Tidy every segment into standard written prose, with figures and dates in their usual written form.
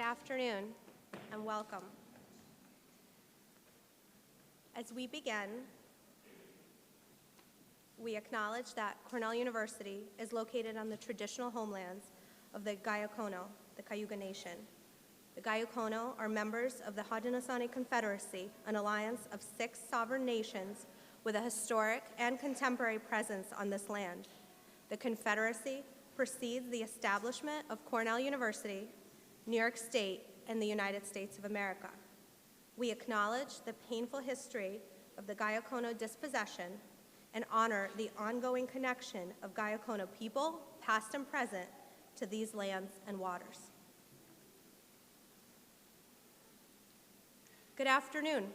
afternoon and welcome. As we begin, we acknowledge that Cornell University is located on the traditional homelands of the Gayakono, the Cayuga Nation. The Gayakono are members of the Haudenosaunee Confederacy, an alliance of 6 sovereign nations with a historic and contemporary presence on this land. The Confederacy precedes the establishment of Cornell University, New York State, and the United States of America. We acknowledge the painful history of the Gayakono dispossession and honor the ongoing connection of Gayakono people, past and present, to these lands and waters. Good afternoon.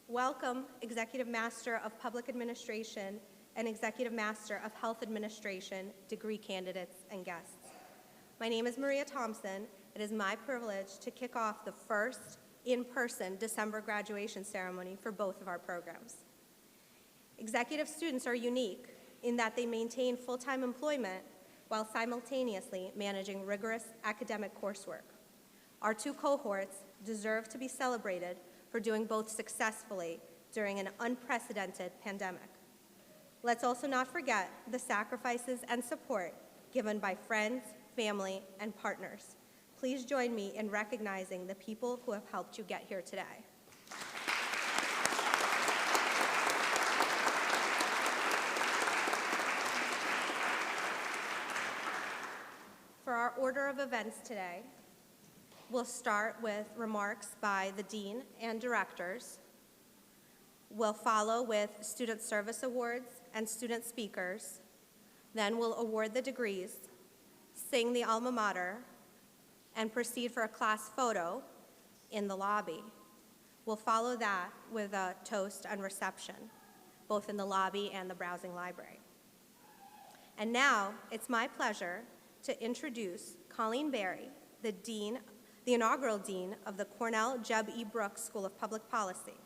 Welcome, Executive Master of Public Administration and Executive Master of Health Administration degree candidates and guests. My name is Maria Thompson. It is my privilege to kick off the first in-person December graduation ceremony for both of our programs. Executive students are unique in that they maintain full-time employment while simultaneously managing rigorous academic coursework. Our 2 cohorts deserve to be celebrated for doing both successfully during an unprecedented pandemic. Let's also not forget the sacrifices and support given by friends, family, and partners. Please join me in recognizing the people who have helped you get here today. For our order of events today, we'll start with remarks by the dean and directors. We'll follow with student service awards and student speakers. Then we'll award the degrees, sing the alma mater, and proceed for a class photo in the lobby. We'll follow that with a toast and reception, both in the lobby and the browsing library. And now, it's my pleasure to introduce Colleen Berry, the inaugural dean of the Cornell Jeb E. Brooks School of Public Policy.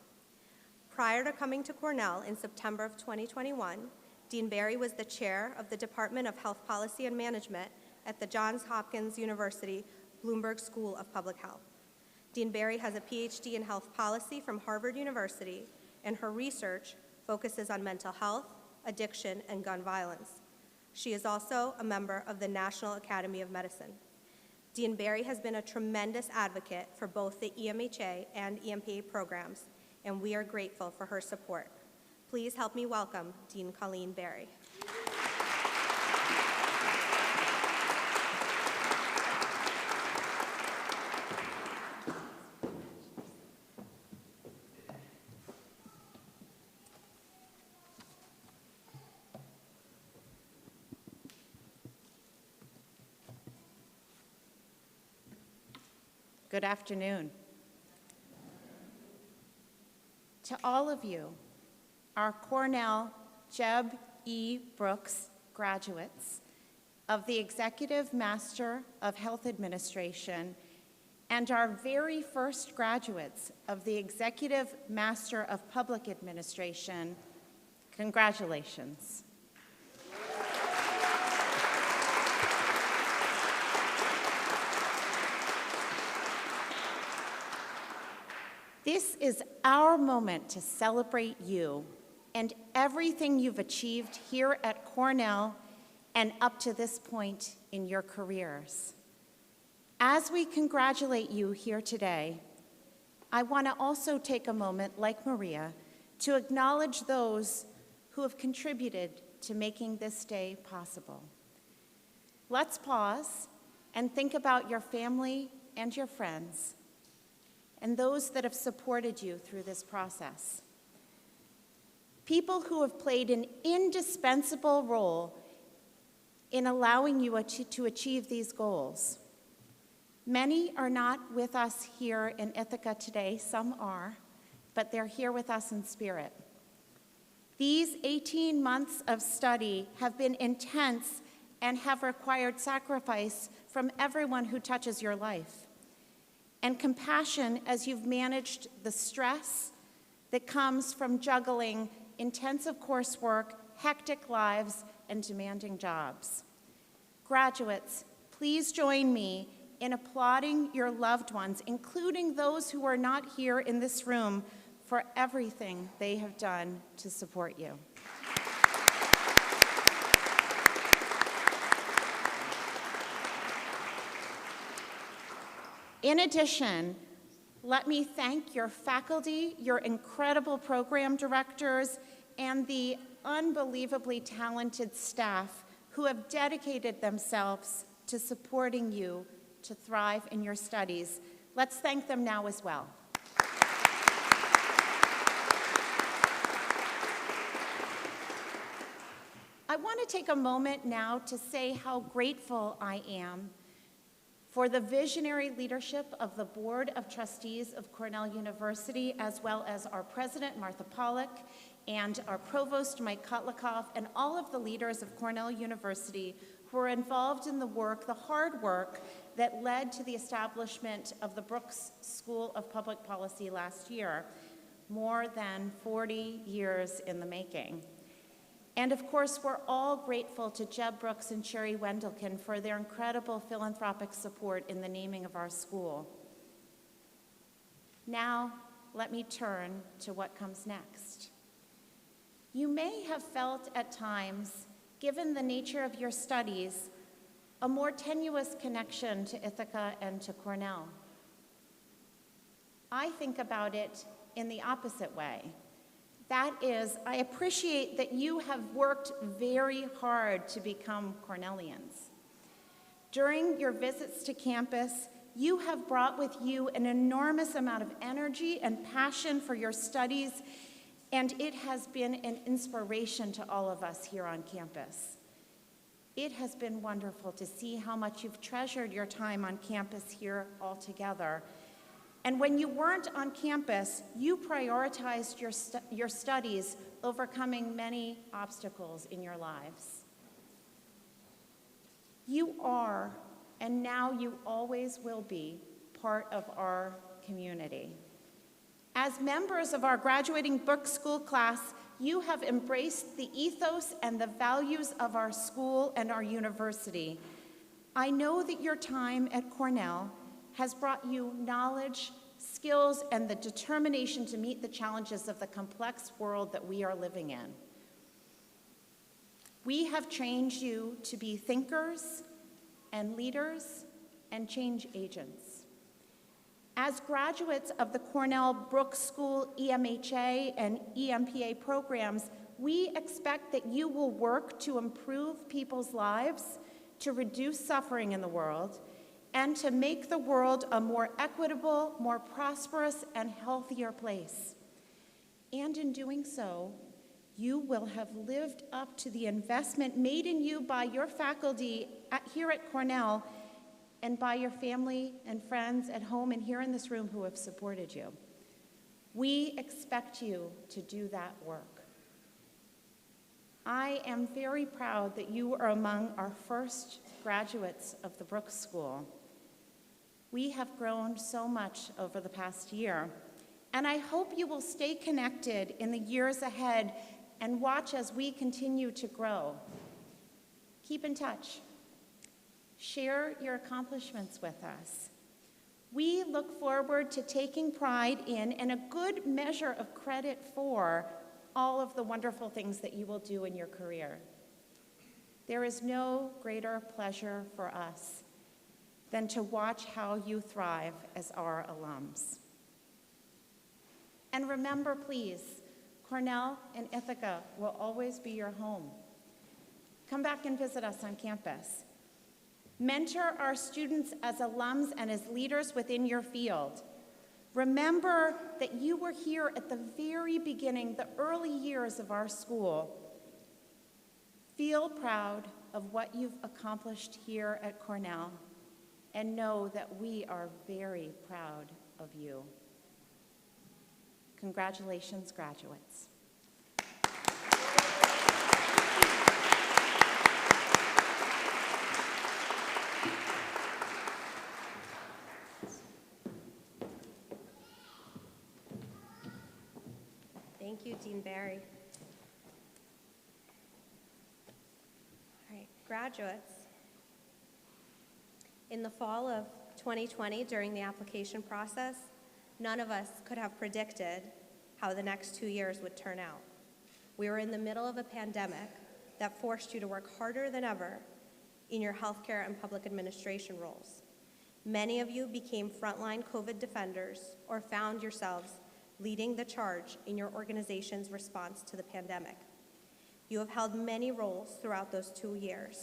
Prior to coming to Cornell in September of 2021, Dean Berry was the chair of the Department of Health Policy and Management at the Johns Hopkins University Bloomberg School of Public Health. Dean Berry has a PhD in health policy from Harvard University, and her research focuses on mental health, addiction, and gun violence. She is also a member of the National Academy of Medicine. Dean Berry has been a tremendous advocate for both the EMHA and EMPA programs, and we are grateful for her support. Please help me welcome Dean Colleen Berry. Good afternoon. To all of you, our Cornell Jeb E. Brooks graduates of the Executive Master of Health Administration and our very first graduates of the Executive Master of Public Administration, congratulations. This is our moment to celebrate you and everything you've achieved here at Cornell and up to this point in your careers. As we congratulate you here today, I want to also take a moment, like Maria, to acknowledge those who have contributed to making this day possible. Let's pause and think about your family and your friends, and those that have supported you through this process. People who have played an indispensable role in allowing you to achieve these goals. Many are not with us here in Ithaca today, some are, but they're here with us in spirit. These 18 months of study have been intense and have required sacrifice from everyone who touches your life, and compassion as you've managed the stress that comes from juggling intensive coursework, hectic lives, and demanding jobs. Graduates, please join me in applauding your loved ones, including those who are not here in this room, for everything they have done to support you. In addition, let me thank your faculty, your incredible program directors, and the unbelievably talented staff who have dedicated themselves to supporting you to thrive in your studies. Let's thank them now as well. I want to take a moment now to say how grateful I am for the visionary leadership of the Board of Trustees of Cornell University, as well as our president, Martha Pollack, and our provost, Mike Kotlikoff, and all of the leaders of Cornell University who were involved in the work, the hard work that led to the establishment of the Brooks School of Public Policy last year, more than 40 years in the making. And of course, we're all grateful to Jeb Brooks and Sherry Wendelkin for their incredible philanthropic support in the naming of our school. Now, let me turn to what comes next. You may have felt at times, given the nature of your studies, a more tenuous connection to Ithaca and to Cornell. I think about it in the opposite way. That is, I appreciate that you have worked very hard to become Cornellians. During your visits to campus, you have brought with you an enormous amount of energy and passion for your studies, and it has been an inspiration to all of us here on campus. It has been wonderful to see how much you've treasured your time on campus here all together. And when you weren't on campus, you prioritized your studies, overcoming many obstacles in your lives. You are, and now you always will be, part of our community. As members of our graduating Brooks School class, you have embraced the ethos and the values of our school and our university. I know that your time at Cornell has brought you knowledge, skills, and the determination to meet the challenges of the complex world that we are living in. We have trained you to be thinkers and leaders and change agents. As graduates of the Cornell Brooks School EMHA and EMPA programs, we expect that you will work to improve people's lives, to reduce suffering in the world, and to make the world a more equitable, more prosperous, and healthier place. And in doing so, you will have lived up to the investment made in you by your faculty here at Cornell and by your family and friends at home and here in this room who have supported you. We expect you to do that work. I am very proud that you are among our first graduates of the Brooks School. We have grown so much over the past year, and I hope you will stay connected in the years ahead and watch as we continue to grow. Keep in touch. Share your accomplishments with us. We look forward to taking pride in and a good measure of credit for all of the wonderful things that you will do in your career. There is no greater pleasure for us than to watch how you thrive as our alums. And remember, please, Cornell and Ithaca will always be your home. Come back and visit us on campus. Mentor our students as alums and as leaders within your field. Remember that you were here at the very beginning, the early years of our school. Feel proud of what you've accomplished here at Cornell, and know that we are very proud of you. Congratulations, graduates. Thank you, Dean Barry. All right, graduates. In the fall of 2020 during the application process, none of us could have predicted how the next 2 years would turn out. We were in the middle of a pandemic that forced you to work harder than ever in your healthcare and public administration roles. Many of you became frontline COVID defenders or found yourselves leading the charge in your organization's response to the pandemic. You have held many roles throughout those 2 years: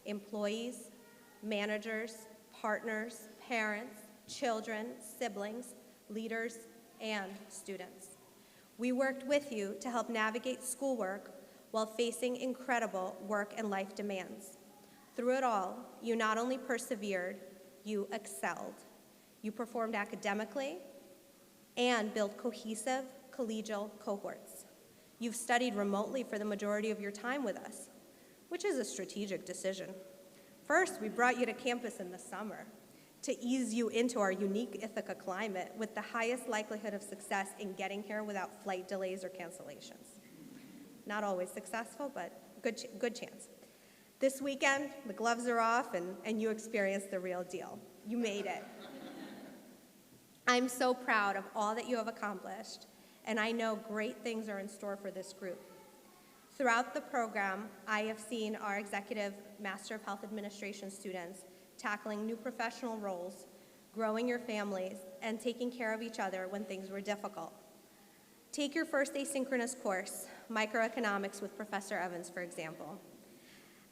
employees, managers, partners, parents, children, siblings, leaders, and students. We worked with you to help navigate schoolwork while facing incredible work and life demands. Through it all, you not only persevered, you excelled. You performed academically and built cohesive collegial cohorts. You've studied remotely for the majority of your time with us, which is a strategic decision. First, we brought you to campus in the summer to ease you into our unique Ithaca climate with the highest likelihood of success in getting here without flight delays or cancellations. Not always successful, but good chance. This weekend, the gloves are off and you experienced the real deal. You made it. I'm so proud of all that you have accomplished, and I know great things are in store for this group. Throughout the program, I have seen our Executive Master of Health Administration students tackling new professional roles, growing your families, and taking care of each other when things were difficult. Take your first asynchronous course, Microeconomics with Professor Evans, for example.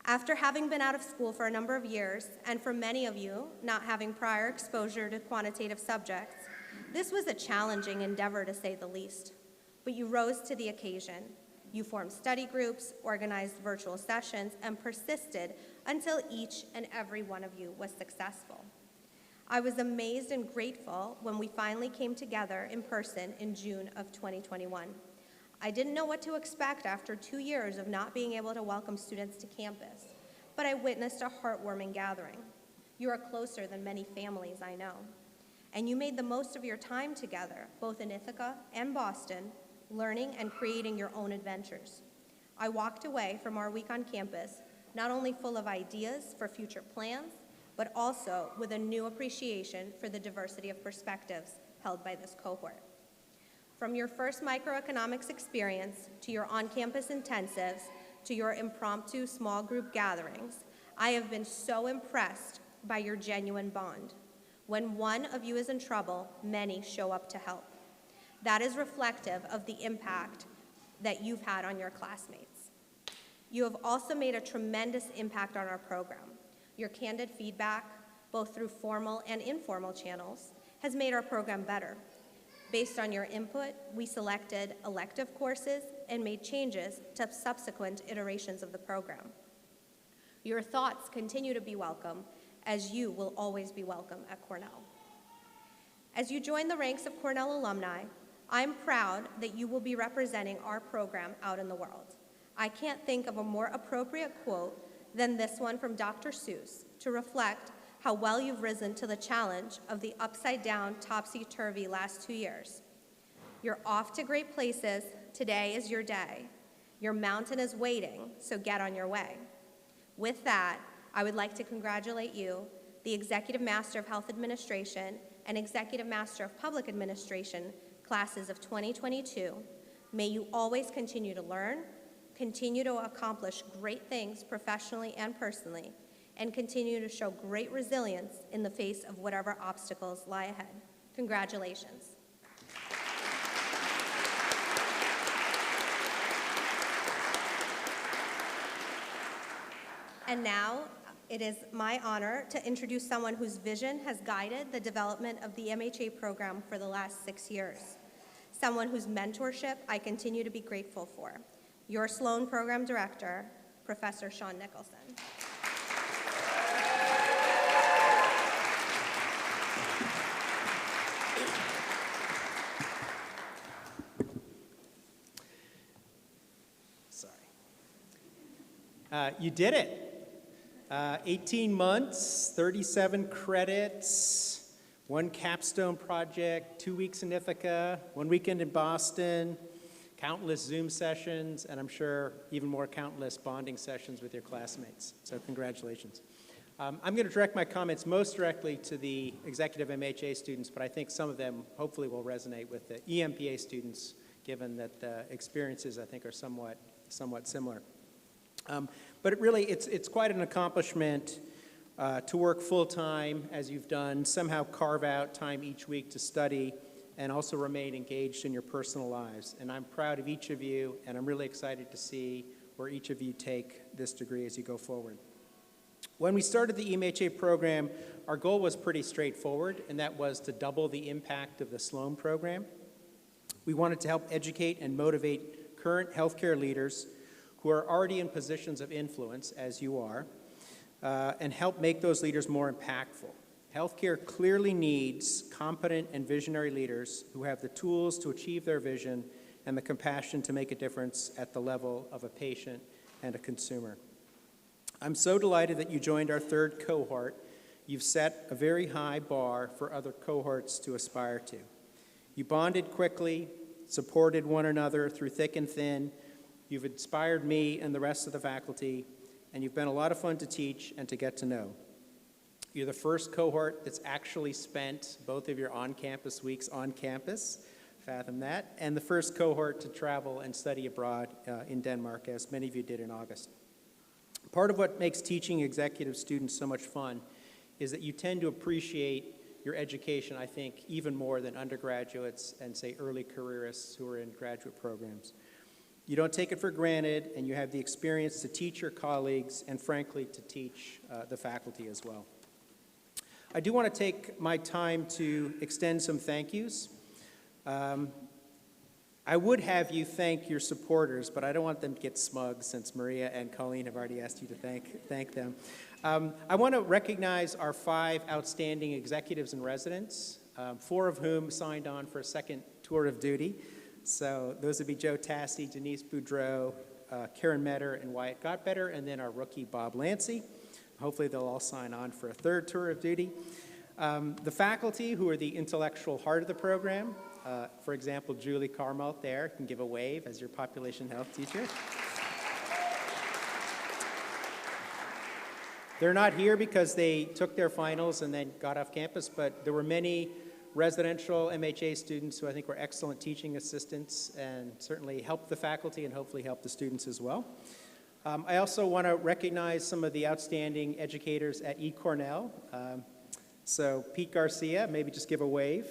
After having been out of school for a number of years, and for many of you not having prior exposure to quantitative subjects, this was a challenging endeavor to say the least. But you rose to the occasion. You formed study groups, organized virtual sessions, and persisted until each and every one of you was successful. I was amazed and grateful when we finally came together in person in June of 2021. I didn't know what to expect after 2 years of not being able to welcome students to campus, but I witnessed a heartwarming gathering. You are closer than many families I know, and you made the most of your time together, both in Ithaca and Boston, learning and creating your own adventures. I walked away from our week on campus not only full of ideas for future plans, but also with a new appreciation for the diversity of perspectives held by this cohort. From your first microeconomics experience, to your on-campus intensives, to your impromptu small group gatherings, I have been so impressed by your genuine bond. When one of you is in trouble, many show up to help. That is reflective of the impact that you've had on your classmates. You have also made a tremendous impact on our program. Your candid feedback, both through formal and informal channels, has made our program better. Based on your input, we selected elective courses and made changes to subsequent iterations of the program. Your thoughts continue to be welcome, as you will always be welcome at Cornell. As you join the ranks of Cornell alumni, I'm proud that you will be representing our program out in the world. I can't think of a more appropriate quote than this one from Dr. Seuss to reflect how well you've risen to the challenge of the upside-down, topsy-turvy last 2 years. You're off to great places. Today is your day. Your mountain is waiting, so get on your way. With that, I would like to congratulate you, the Executive Master of Health Administration and Executive Master of Public Administration classes of 2022. May you always continue to learn, continue to accomplish great things professionally and personally, and continue to show great resilience in the face of whatever obstacles lie ahead. Congratulations. And now, it is my honor to introduce someone whose vision has guided the development of the EMHA program for the last 6 years. Someone whose mentorship I continue to be grateful for. Your Sloan Program Director, Professor Sean Nicholson. You did it. 18 months, 37 credits, 1 capstone project, 2 weeks in Ithaca, 1 weekend in Boston, countless Zoom sessions, and I'm sure even more countless bonding sessions with your classmates. So congratulations. I'm going to direct my comments most directly to the executive MHA students, but I think some of them hopefully will resonate with the EMPA students, given that the experiences, I think, are somewhat similar. But it's quite an accomplishment to work full-time, as you've done, somehow carve out time each week to study, and also remain engaged in your personal lives. And I'm proud of each of you, and I'm really excited to see where each of you take this degree as you go forward. When we started the EMHA program, our goal was pretty straightforward, and that was to double the impact of the Sloan program. We wanted to help educate and motivate current healthcare leaders who are already in positions of influence, as you are, and help make those leaders more impactful. Healthcare clearly needs competent and visionary leaders who have the tools to achieve their vision and the compassion to make a difference at the level of a patient and a consumer. I'm so delighted that you joined our third cohort. You've set a very high bar for other cohorts to aspire to. You bonded quickly, supported one another through thick and thin. You've inspired me and the rest of the faculty, and you've been a lot of fun to teach and to get to know. You're the first cohort that's actually spent both of your on-campus weeks on campus, fathom that, and the first cohort to travel and study abroad in Denmark, as many of you did in August. Part of what makes teaching executive students so much fun is that you tend to appreciate your education, I think, even more than undergraduates and, say, early careerists who are in graduate programs. You don't take it for granted, and you have the experience to teach your colleagues and, frankly, to teach the faculty as well. I do want to take my time to extend some thank yous. I would have you thank your supporters, but I don't want them to get smug since Maria and Colleen have already asked you to thank them. I want to recognize our 5 outstanding executives and residents, 4 of whom signed on for a second tour of duty. So those would be Joe Tassi, Denise Boudreau, Karen Metter, and Wyatt Gottbetter, and then our rookie, Bob Lancy. Hopefully they'll all sign on for a third tour of duty. The faculty, who are the intellectual heart of the program, for example, Julie Carmelt there can give a wave as your population health teacher. They're not here because they took their finals and then got off campus, but there were many residential MHA students who I think were excellent teaching assistants and certainly helped the faculty and hopefully helped the students as well. I also want to recognize some of the outstanding educators at eCornell. So Pete Garcia, maybe just give a wave.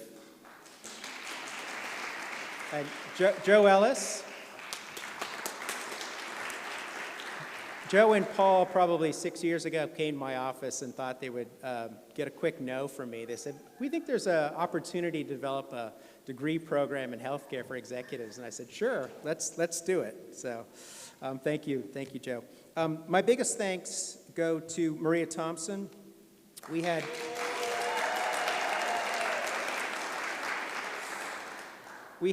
And Joe Ellis. Joe and Paul probably 6 years ago came to my office and thought they would get a quick no from me. They said, we think there's an opportunity to develop a degree program in healthcare for executives. And I said, sure, let's do it. So thank you, Joe. My biggest thanks go to Maria Thompson. We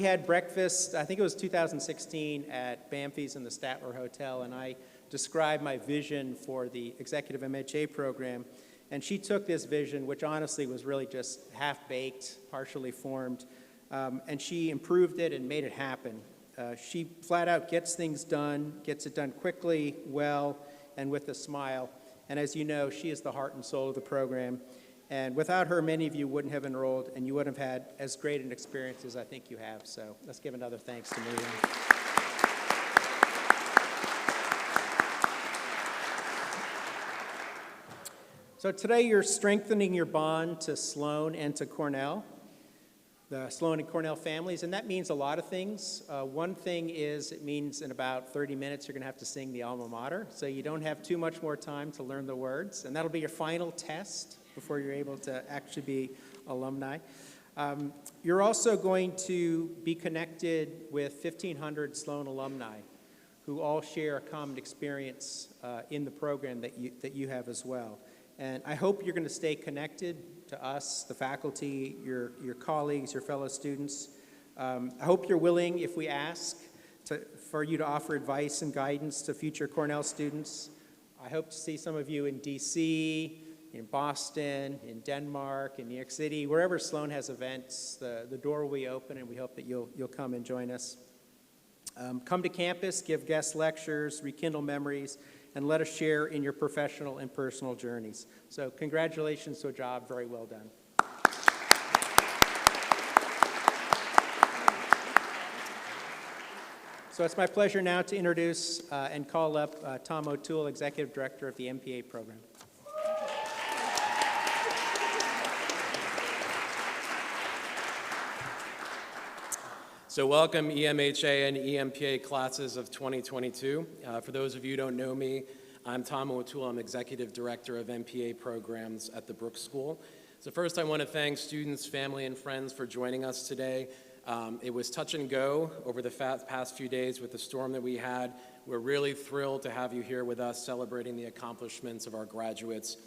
had breakfast, I think it was 2016, at Bamfy's in the Statler Hotel, and I described my vision for the Executive MHA program. And she took this vision, which honestly was really just half-baked, partially formed, and she improved it and made it happen. She flat out gets things done, gets it done quickly, well, and with a smile. And as you know, she is the heart and soul of the program. And without her, many of you wouldn't have enrolled, and you wouldn't have had as great an experience as I think you have. So let's give another thanks to Maria. So today you're strengthening your bond to Sloan and to Cornell, the Sloan and Cornell families, and that means a lot of things. One thing is it means in about 30 minutes you're going to have to sing the alma mater, so you don't have too much more time to learn the words, and that'll be your final test before you're able to actually be alumni. You're also going to be connected with 1,500 Sloan alumni who all share a common experience in the program that you have as well. And I hope you're going to stay connected to us, the faculty, your colleagues, your fellow students. I hope you're willing, if we ask, for you to offer advice and guidance to future Cornell students. I hope to see some of you in DC, in Boston, in Denmark, in New York City, wherever Sloan has events, the door will be open, and we hope that you'll come and join us. Come to campus, give guest lectures, rekindle memories, and let us share in your professional and personal journeys. So congratulations to a job very well done. So it's my pleasure now to introduce and call up Tom O'Toole, Executive Director of the EMPA program. So welcome EMHA and EMPA classes of 2022. For those of you who don't know me, I'm Tom O'Toole. I'm Executive Director of MPA programs at the Brooks School. So first I want to thank students, family, and friends for joining us today. It was touch and go over the past few days with the storm that we had. We're really thrilled to have you here with us celebrating the accomplishments of our graduates.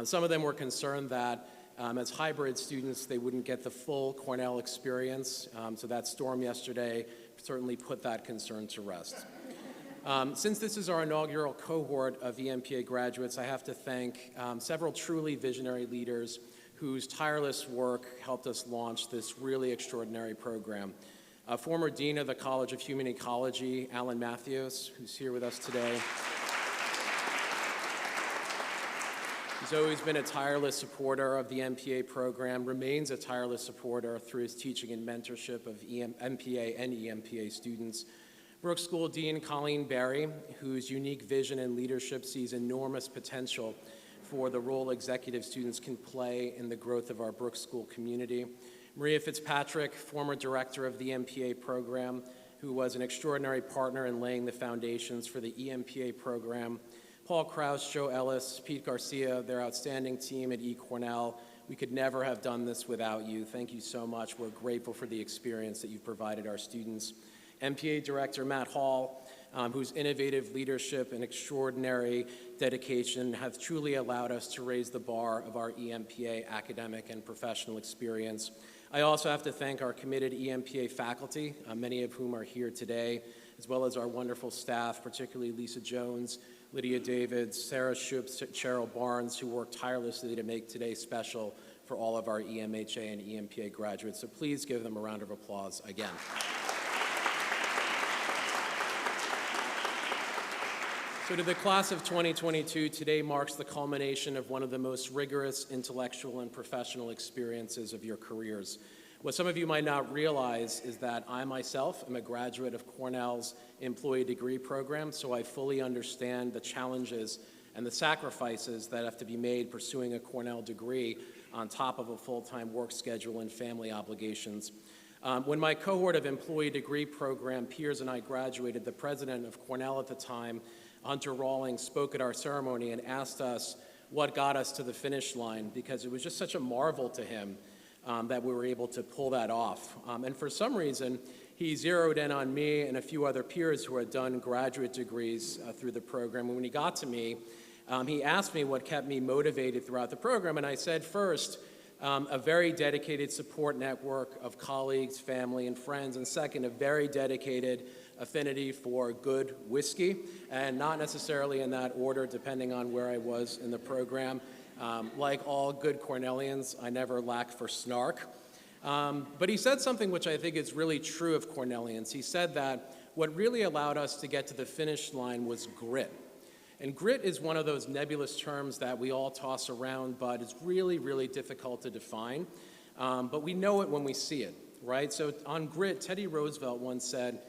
Some of them were concerned that as hybrid students, they wouldn't get the full Cornell experience. So that storm yesterday certainly put that concern to rest. Since this is our inaugural cohort of EMPA graduates, I have to thank several truly visionary leaders whose tireless work helped us launch this really extraordinary program. Former Dean of the College of Human Ecology, Alan Matthews, who's here with us today. He's always been a tireless supporter of the MPA program, remains a tireless supporter through his teaching and mentorship of MPA and EMPA students. Brooks School Dean Colleen Barry, whose unique vision and leadership sees enormous potential for the role executive students can play in the growth of our Brooks School community. Maria Fitzpatrick, former director of the MPA program, who was an extraordinary partner in laying the foundations for the EMPA program. Paul Krause, Joe Ellis, Pete Garcia, their outstanding team at Cornell. We could never have done this without you. Thank you so much. We're grateful for the experience that you've provided our students. MPA Director Matt Hall, whose innovative leadership and extraordinary dedication have truly allowed us to raise the bar of our EMPA academic and professional experience. I also have to thank our committed EMPA faculty, many of whom are here today, as well as our wonderful staff, particularly Lisa Jones, Lydia Davids, Sarah Schupps, Cheryl Barnes, who worked tirelessly to make today special for all of our EMHA and EMPA graduates. So please give them a round of applause again. So to the class of 2022, today marks the culmination of one of the most rigorous intellectual and professional experiences of your careers. What some of you might not realize is that I myself am a graduate of Cornell's employee degree program, so I fully understand the challenges and the sacrifices that have to be made pursuing a Cornell degree on top of a full-time work schedule and family obligations. When my cohort of employee degree program peers and I graduated, the president of Cornell at the time, Hunter Rawlings, spoke at our ceremony and asked us what got us to the finish line, because it was just such a marvel to him that we were able to pull that off. And for some reason, he zeroed in on me and a few other peers who had done graduate degrees through the program. And when he got to me, he asked me what kept me motivated throughout the program, and I said first, a very dedicated support network of colleagues, family, and friends, and second, a very dedicated affinity for good whiskey, and not necessarily in that order depending on where I was in the program. Like all good Cornellians, I never lack for snark. But he said something which I think is really true of Cornellians. He said that what really allowed us to get to the finish line was grit. And grit is one of those nebulous terms that we all toss around, but it's really, really difficult to define. But we know it when we see it, right? So on grit, Teddy Roosevelt once said,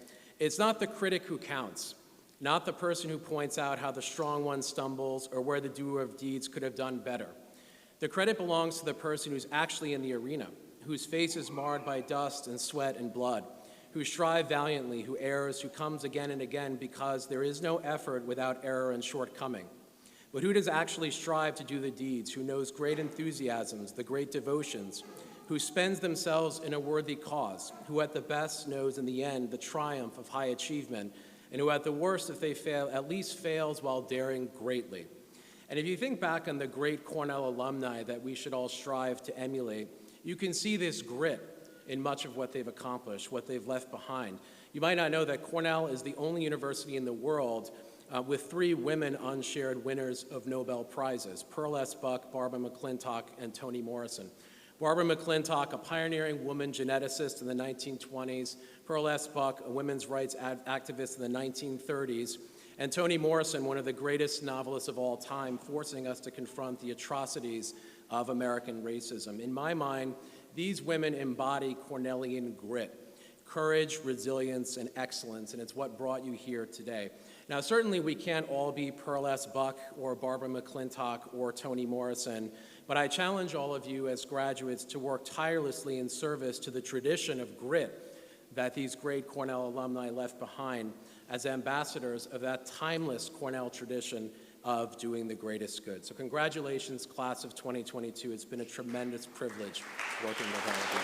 "It's not the critic who counts, not the person who points out how the strong one stumbles or where the doer of deeds could have done better. The credit belongs to the person who's actually in the arena, whose face is marred by dust and sweat and blood, who strives valiantly, who errs, who comes again and again, because there is no effort without error and shortcoming. But who does actually strive to do the deeds, who knows great enthusiasms, the great devotions, who spends themselves in a worthy cause, who at the best knows in the end the triumph of high achievement, and who at the worst, if they fail, at least fails while daring greatly." And if you think back on the great Cornell alumni that we should all strive to emulate, you can see this grit in much of what they've accomplished, what they've left behind. You might not know that Cornell is the only university in the world with 3 women unshared winners of Nobel Prizes: Pearl S. Buck, Barbara McClintock, and Toni Morrison. Barbara McClintock, a pioneering woman geneticist in the 1920s, Pearl S. Buck, a women's rights activist in the 1930s, and Toni Morrison, one of the greatest novelists of all time, forcing us to confront the atrocities of American racism. In my mind, these women embody Cornellian grit, courage, resilience, and excellence, and it's what brought you here today. Now, certainly we can't all be Pearl S. Buck or Barbara McClintock or Toni Morrison, but I challenge all of you as graduates to work tirelessly in service to the tradition of grit that these great Cornell alumni left behind as ambassadors of that timeless Cornell tradition of doing the greatest good. So congratulations, class of 2022. It's been a tremendous privilege working with all of you.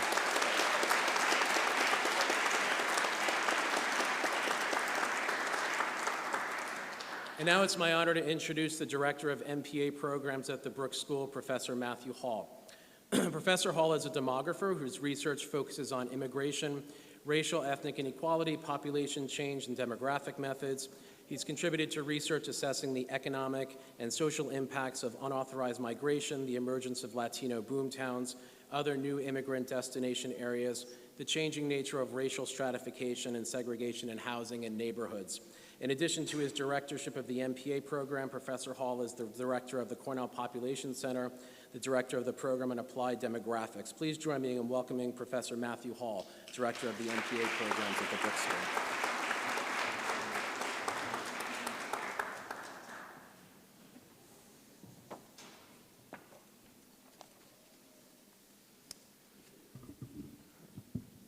And now it's my honor to introduce the Director of MPA Programs at the Brooks School, Professor Matthew Hall. Professor Hall is a demographer whose research focuses on immigration, racial, ethnic inequality, population change, and demographic methods. He's contributed to research assessing the economic and social impacts of unauthorized migration, the emergence of Latino boomtowns, other new immigrant destination areas, the changing nature of racial stratification and segregation in housing and neighborhoods. In addition to his directorship of the MPA program, Professor Hall is the director of the Cornell Population Center, the director of the program in Applied Demographics. Please join me in welcoming Professor Matthew Hall, director of the MPA programs at the Brooks School.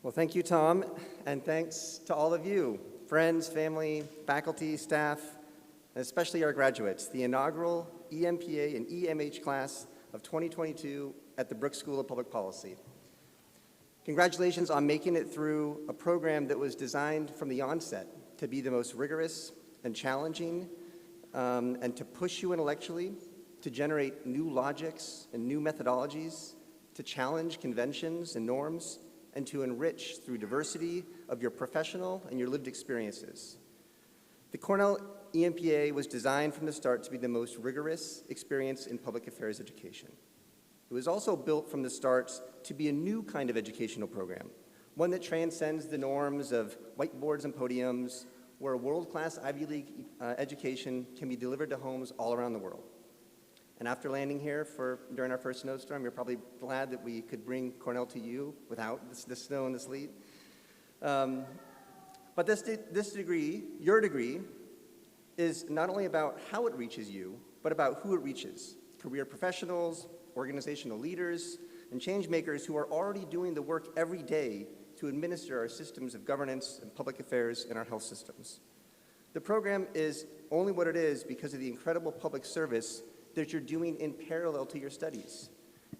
Well, thank you, Tom, and thanks to all of you, friends, family, faculty, staff, and especially our graduates, the inaugural EMPA and EMH class of 2022 at the Brooks School of Public Policy. Congratulations on making it through a program that was designed from the onset to be the most rigorous and challenging, and to push you intellectually, to generate new logics and new methodologies, to challenge conventions and norms, and to enrich through diversity of your professional and your lived experiences. The Cornell EMPA was designed from the start to be the most rigorous experience in public affairs education. It was also built from the start to be a new kind of educational program, one that transcends the norms of whiteboards and podiums, where world-class Ivy League education can be delivered to homes all around the world. And after landing here during our first snowstorm, you're probably glad that we could bring Cornell to you without the snow and the sleet. But this degree, your degree, is not only about how it reaches you, but about who it reaches. Career professionals, organizational leaders, and change makers who are already doing the work every day to administer our systems of governance and public affairs in our health systems. The program is only what it is because of the incredible public service that you're doing in parallel to your studies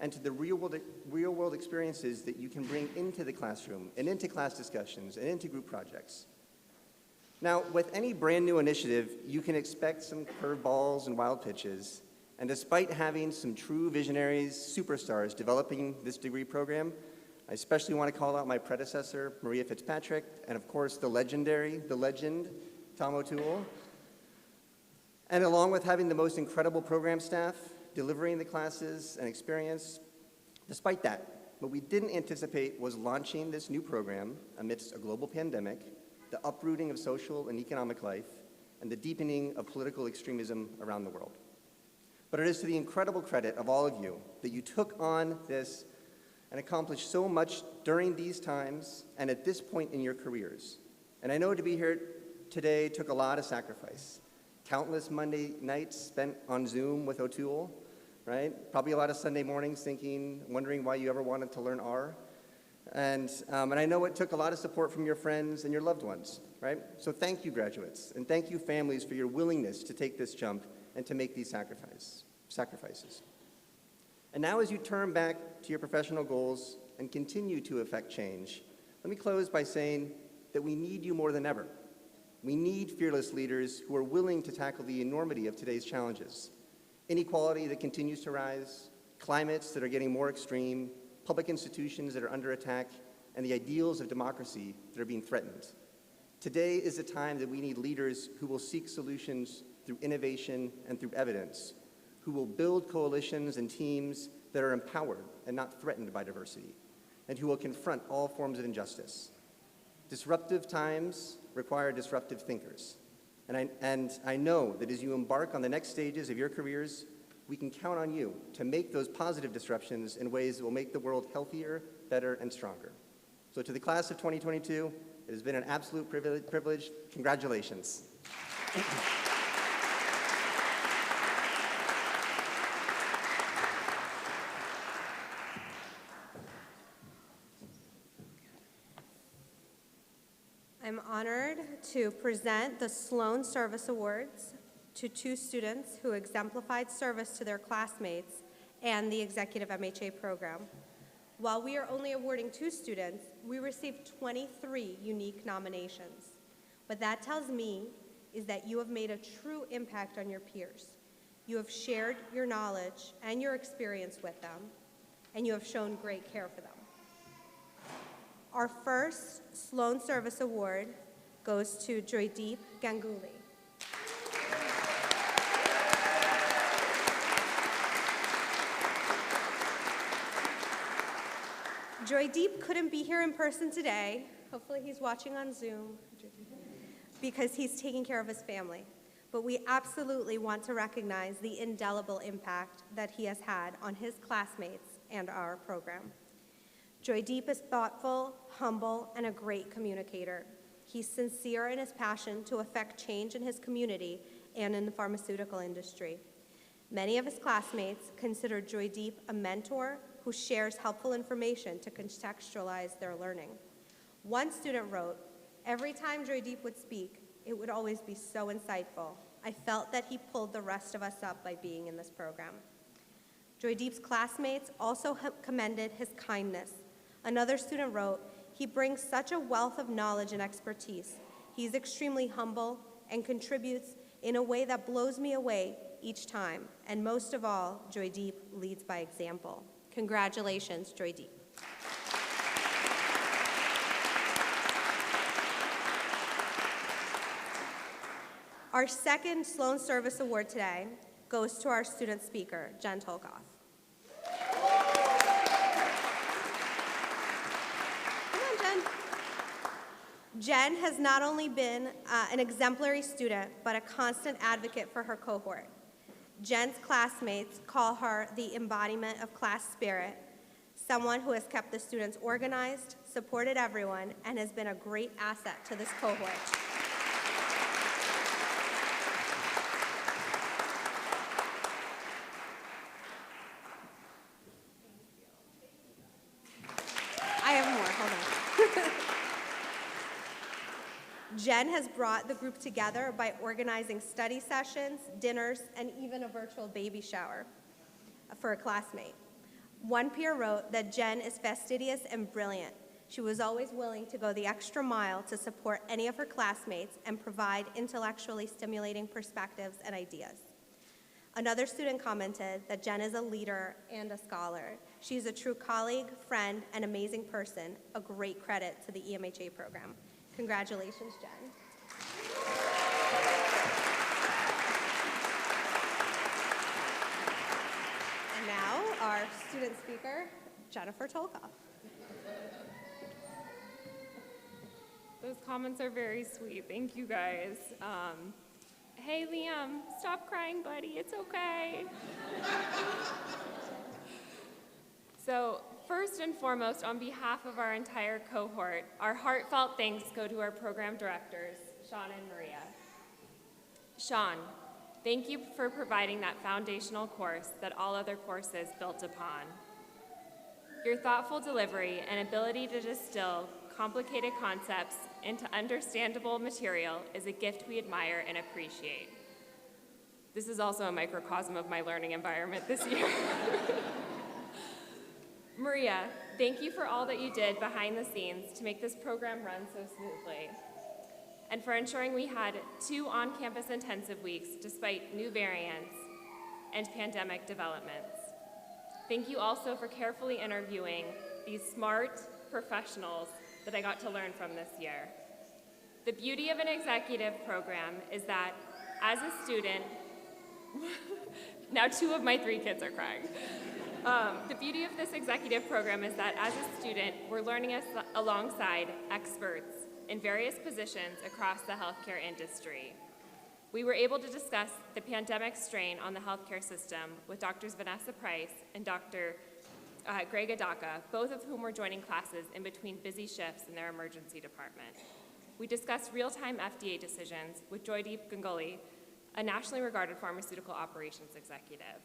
and to the real-world experiences that you can bring into the classroom and into class discussions and into group projects. Now, with any brand new initiative, you can expect some curveballs and wild pitches, and despite having some true visionaries, superstars developing this degree program, I especially want to call out my predecessor, Maria Fitzpatrick, and of course the legend, Tom O'Toole. And along with having the most incredible program staff delivering the classes and experience, despite that, what we didn't anticipate was launching this new program amidst a global pandemic, the uprooting of social and economic life, and the deepening of political extremism around the world. But it is to the incredible credit of all of you that you took on this and accomplished so much during these times and at this point in your careers. And I know to be here today took a lot of sacrifice. Countless Monday nights spent on Zoom with O'Toole, right? Probably a lot of Sunday mornings wondering why you ever wanted to learn R. And I know it took a lot of support from your friends and your loved ones, right? So thank you, graduates, and thank you, families, for your willingness to take this jump and to make these sacrifices. And now as you turn back to your professional goals and continue to effect change, let me close by saying that we need you more than ever. We need fearless leaders who are willing to tackle the enormity of today's challenges. Inequality that continues to rise, climates that are getting more extreme, public institutions that are under attack, and the ideals of democracy that are being threatened. Today is the time that we need leaders who will seek solutions through innovation and through evidence, who will build coalitions and teams that are empowered and not threatened by diversity, and who will confront all forms of injustice. Disruptive times require disruptive thinkers. And I know that as you embark on the next stages of your careers, we can count on you to make those positive disruptions in ways that will make the world healthier, better, and stronger. So to the class of 2022, it has been an absolute privilege. Congratulations. I'm honored to present the Sloan Service Awards to 2 students who exemplified service to their classmates and the Executive MHA program. While we are only awarding 2 students, we received 23 unique nominations. What that tells me is that you have made a true impact on your peers. You have shared your knowledge and your experience with them, and you have shown great care for them. Our first Sloan Service Award goes to Joydeep Ganguly. Joydeep couldn't be here in person today. Hopefully he's watching on Zoom because he's taking care of his family. But we absolutely want to recognize the indelible impact that he has had on his classmates and our program. Joydeep is thoughtful, humble, and a great communicator. He's sincere in his passion to affect change in his community and in the pharmaceutical industry. Many of his classmates consider Joydeep a mentor who shares helpful information to contextualize their learning. One student wrote, "Every time Joydeep would speak, it would always be so insightful. I felt that he pulled the rest of us up by being in this program." Joydeep's classmates also commended his kindness. Another student wrote, "He brings such a wealth of knowledge and expertise. He's extremely humble and contributes in a way that blows me away each time. And most of all, Joydeep leads by example." Congratulations, Joydeep. Our second Sloan Service Award today goes to our student speaker, Jen Tolkoff. Come on, Jen. Jen has not only been an exemplary student, but a constant advocate for her cohort. Jen's classmates call her the embodiment of class spirit, someone who has kept the students organized, supported everyone, and has been a great asset to this cohort. I have more, hold on. Jen has brought the group together by organizing study sessions, dinners, and even a virtual baby shower for a classmate. One peer wrote that Jen is fastidious and brilliant. She was always willing to go the extra mile to support any of her classmates and provide intellectually stimulating perspectives and ideas. Another student commented that Jen is a leader and a scholar. She's a true colleague, friend, and amazing person, a great credit to the EMHA program. Congratulations, Jen. And now, our student speaker, Jennifer Tolkoff. Those comments are very sweet. Thank you, guys. Hey, Liam, stop crying, buddy. It's okay. So, first and foremost, on behalf of our entire cohort, our heartfelt thanks go to our program directors, Sean and Maria. Sean, thank you for providing that foundational course that all other courses built upon. Your thoughtful delivery and ability to distill complicated concepts into understandable material is a gift we admire and appreciate. This is also a microcosm of my learning environment this year. Maria, thank you for all that you did behind the scenes to make this program run so smoothly, and for ensuring we had 2 on-campus intensive weeks despite new variants and pandemic developments. Thank you also for carefully interviewing these smart professionals that I got to learn from this year. The beauty of an executive program is that as a student, now 2 of my 3 kids are crying. The beauty of this executive program is that as a student, we're learning alongside experts in various positions across the healthcare industry. We were able to discuss the pandemic strain on the healthcare system with Drs. Vanessa Price and Dr. Greg Adaka, both of whom were joining classes in between busy shifts in their emergency department. We discussed real-time FDA decisions with Joydeep Ganguly, a nationally regarded pharmaceutical operations executive.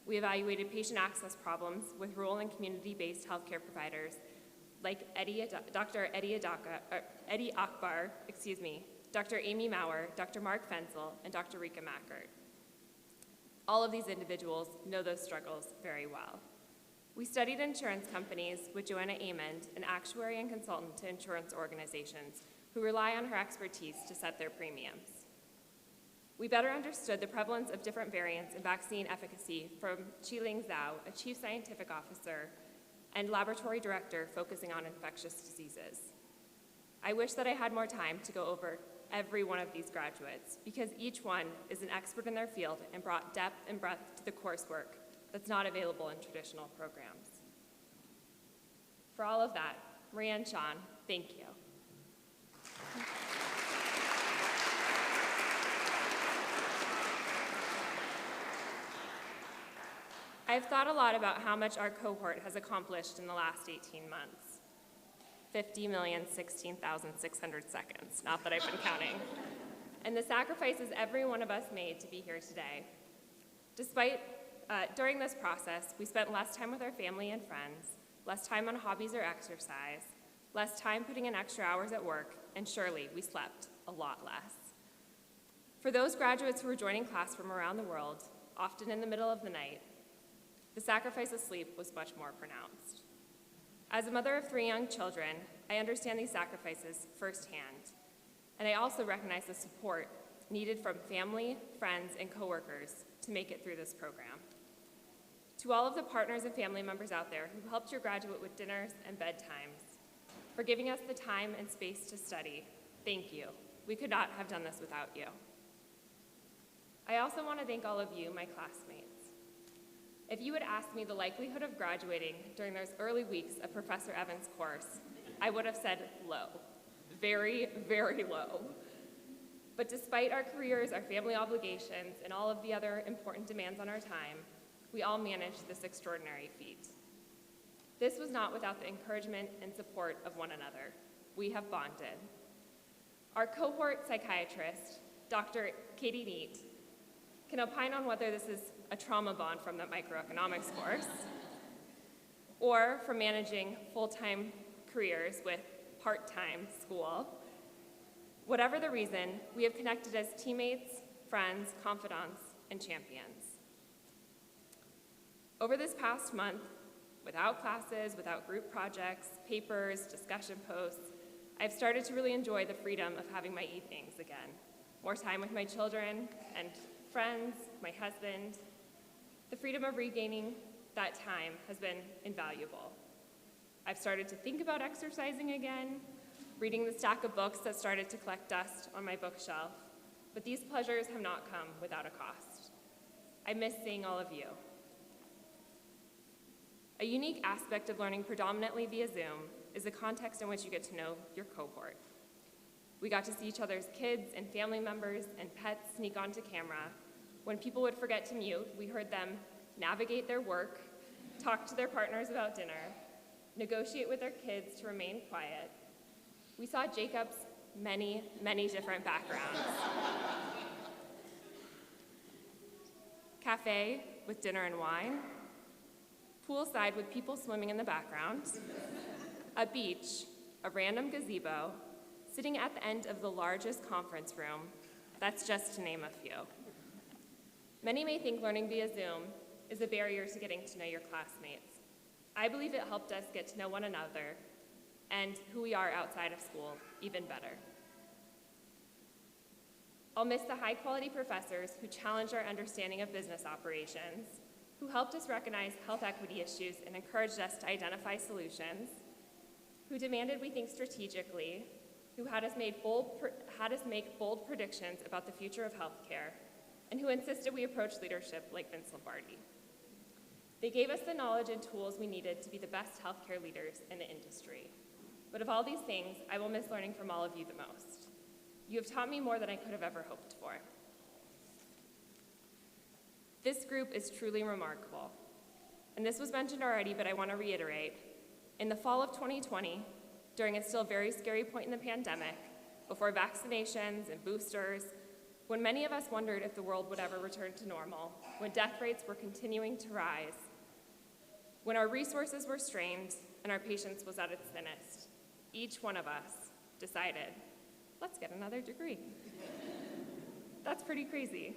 We evaluated patient access problems with rural and community-based healthcare providers like Dr. Eddie Akbar, Dr. Amy Maurer, Dr. Mark Fensel, and Dr. Rika Mackert. All of these individuals know those struggles very well. We studied insurance companies with Joanna Amond, an actuary and consultant to insurance organizations who rely on her expertise to set their premiums. We better understood the prevalence of different variants in vaccine efficacy from Qiling Zhao, a chief scientific officer and laboratory director focusing on infectious diseases. I wish that I had more time to go over every one of these graduates because each one is an expert in their field and brought depth and breadth to the coursework that's not available in traditional programs. For all of that, Maria and Sean, thank you. I've thought a lot about how much our cohort has accomplished in the last 18 months. 50,016,600 seconds, not that I've been counting. And the sacrifices every one of us made to be here today. During this process, we spent less time with our family and friends, less time on hobbies or exercise, less time putting in extra hours at work, and surely we slept a lot less. For those graduates who were joining class from around the world, often in the middle of the night, the sacrifice of sleep was much more pronounced. As a mother of 3 young children, I understand these sacrifices firsthand, and I also recognize the support needed from family, friends, and coworkers to make it through this program. To all of the partners and family members out there who helped your graduate with dinners and bedtimes, for giving us the time and space to study, thank you. We could not have done this without you. I also want to thank all of you, my classmates. If you had asked me the likelihood of graduating during those early weeks of Professor Evans' course, I would have said low, very, very low. But despite our careers, our family obligations, and all of the other important demands on our time, we all managed this extraordinary feat. This was not without the encouragement and support of one another. We have bonded. Our cohort psychiatrist, Dr. Katie Neat, can opine on whether this is a trauma bond from that microeconomics course, or from managing full-time careers with part-time school. Whatever the reason, we have connected as teammates, friends, confidants, and champions. Over this past month, without classes, without group projects, papers, discussion posts, I've started to really enjoy the freedom of having my evenings again. More time with my children and friends, my husband. The freedom of regaining that time has been invaluable. I've started to think about exercising again, reading the stack of books that started to collect dust on my bookshelf, but these pleasures have not come without a cost. I miss seeing all of you. A unique aspect of learning predominantly via Zoom is the context in which you get to know your cohort. We got to see each other's kids and family members and pets sneak onto camera. When people would forget to mute, we heard them navigate their work, talk to their partners about dinner, negotiate with their kids to remain quiet. We saw Jacob's many, many different backgrounds. Cafe with dinner and wine, poolside with people swimming in the background, a beach, a random gazebo, sitting at the end of the largest conference room. That's just to name a few. Many may think learning via Zoom is a barrier to getting to know your classmates. I believe it helped us get to know one another and who we are outside of school even better. I'll miss the high-quality professors who challenged our understanding of business operations, who helped us recognize health equity issues and encouraged us to identify solutions, who demanded we think strategically, who had us make bold predictions about the future of healthcare, and who insisted we approach leadership like Vince Lombardi. They gave us the knowledge and tools we needed to be the best healthcare leaders in the industry. But of all these things, I will miss learning from all of you the most. You have taught me more than I could have ever hoped for. This group is truly remarkable. And this was mentioned already, but I want to reiterate. In the fall of 2020, during a still very scary point in the pandemic, before vaccinations and boosters, when many of us wondered if the world would ever return to normal, when death rates were continuing to rise, when our resources were strained and our patience was at its thinnest, each one of us decided, let's get another degree. That's pretty crazy.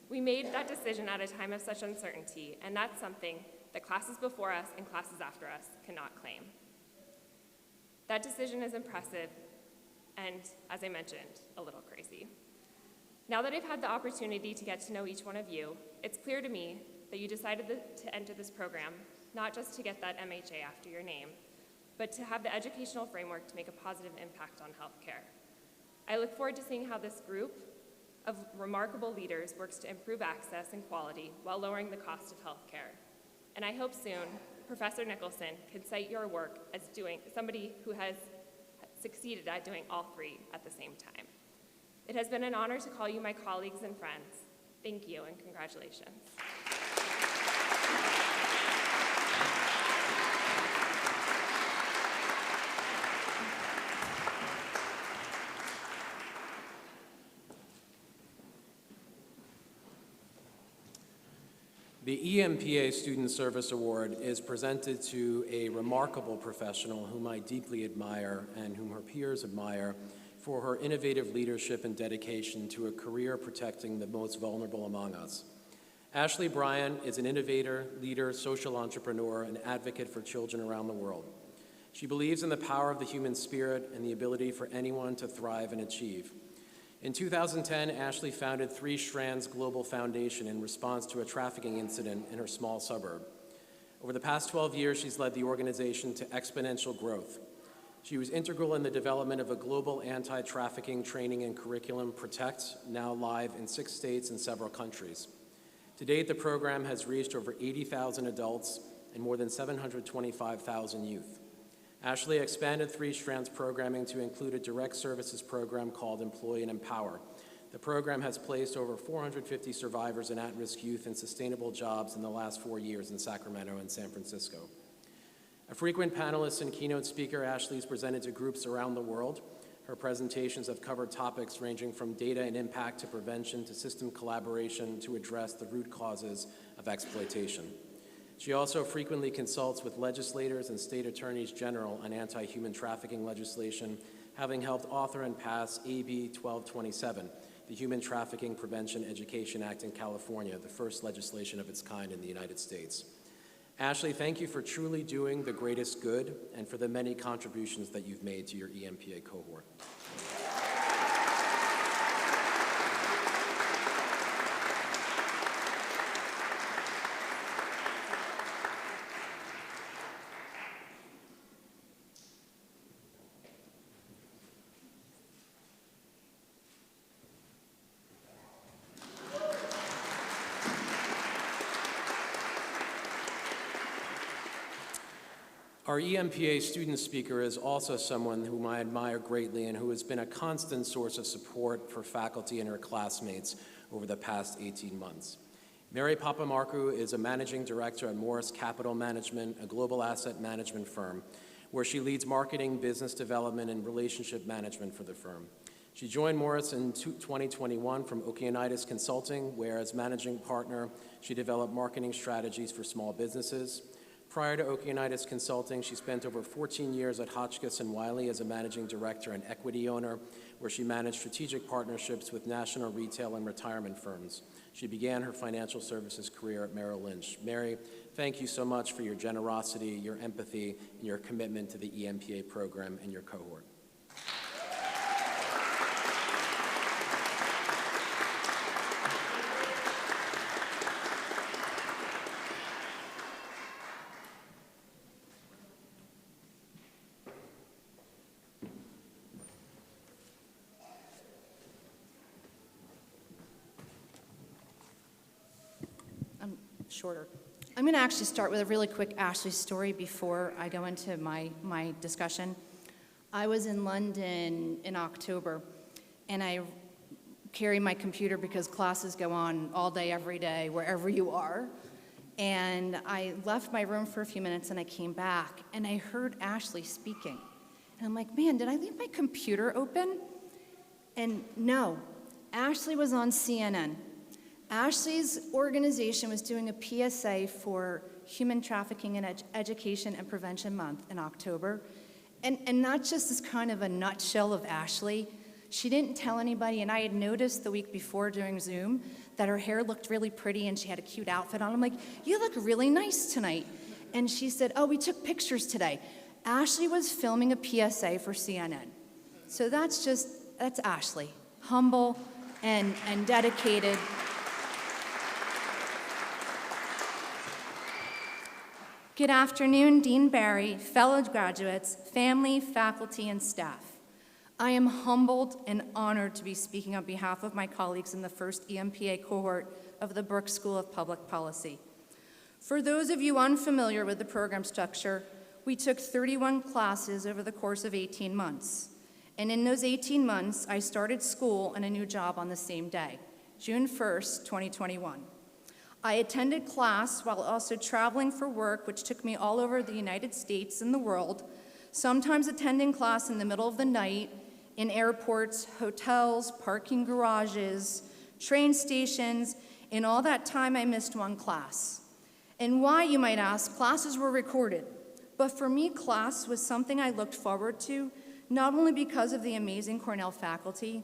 We made that decision at a time of such uncertainty, and that's something that classes before us and classes after us cannot claim. That decision is impressive and, as I mentioned, a little crazy. Now that I've had the opportunity to get to know each one of you, it's clear to me that you decided to enter this program not just to get that EMHA after your name, but to have the educational framework to make a positive impact on healthcare. I look forward to seeing how this group of remarkable leaders works to improve access and quality while lowering the cost of healthcare. And I hope soon Professor Nicholson can cite your work as somebody who has succeeded at doing all three at the same time. It has been an honor to call you my colleagues and friends. Thank you and congratulations. The EMPA Student Service Award is presented to a remarkable professional whom I deeply admire and whom her peers admire for her innovative leadership and dedication to a career protecting the most vulnerable among us. Ashley Bryan is an innovator, leader, social entrepreneur, and advocate for children around the world. She believes in the power of the human spirit and the ability for anyone to thrive and achieve. In 2010, Ashley founded Three Strands Global Foundation in response to a trafficking incident in her small suburb. Over the past 12 years, she's led the organization to exponential growth. She was integral in the development of a global anti-trafficking training and curriculum, Protect, now live in 6 states and several countries. To date, the program has reached over 80,000 adults and more than 725,000 youth. Ashley expanded Three Strands programming to include a direct services program called Employ and Empower. The program has placed over 450 survivors and at-risk youth in sustainable jobs in the last 4 years in Sacramento and San Francisco. A frequent panelist and keynote speaker, Ashley has presented to groups around the world. Her presentations have covered topics ranging from data and impact to prevention to system collaboration to address the root causes of exploitation. She also frequently consults with legislators and state attorneys general on anti-human trafficking legislation, having helped author and pass AB 1227, the Human Trafficking Prevention Education Act in California, the first legislation of its kind in the United States. Ashley, thank you for truly doing the greatest good and for the many contributions that you've made to your EMPA cohort. Our EMPA student speaker is also someone whom I admire greatly and who has been a constant source of support for faculty and her classmates over the past 18 months. Mary Papamarcu is a managing director at Morris Capital Management, a global asset management firm, where she leads marketing, business development, and relationship management for the firm. She joined Morris in 2021 from Okeanitis Consulting, where as managing partner, she developed marketing strategies for small businesses. Prior to Okeanitis Consulting, she spent over 14 years at Hotchkiss & Wiley as a managing director and equity owner, where she managed strategic partnerships with national retail and retirement firms. She began her financial services career at Merrill Lynch. Mary, thank you so much for your generosity, your empathy, and your commitment to the EMPA program and your cohort. Shorter. I'm going to actually start with a really quick Ashley story before I go into my discussion. I was in London in October, and I carry my computer because classes go on all day, every day, wherever you are. And I left my room for a few minutes and I came back and I heard Ashley speaking. And I'm like, man, did I leave my computer open? And no, Ashley was on CNN. Ashley's organization was doing a PSA for Human Trafficking and Education and Prevention Month in October. And not just as kind of a nutshell of Ashley. She didn't tell anybody, and I had noticed the week before during Zoom that her hair looked really pretty and she had a cute outfit on. I'm like, you look really nice tonight. And she said, oh, we took pictures today. Ashley was filming a PSA for CNN. So that's Ashley, humble and dedicated. Good afternoon, Dean Barry, fellow graduates, family, faculty, and staff. I am humbled and honored to be speaking on behalf of my colleagues in the first EMPA cohort of the Brooks School of Public Policy. For those of you unfamiliar with the program structure, we took 31 classes over the course of 18 months. And in those 18 months, I started school and a new job on the same day, June 1st, 2021. I attended class while also traveling for work, which took me all over the United States and the world, sometimes attending class in the middle of the night, in airports, hotels, parking garages, train stations. In all that time, I missed one class. And why, you might ask? Classes were recorded. But for me, class was something I looked forward to, not only because of the amazing Cornell faculty.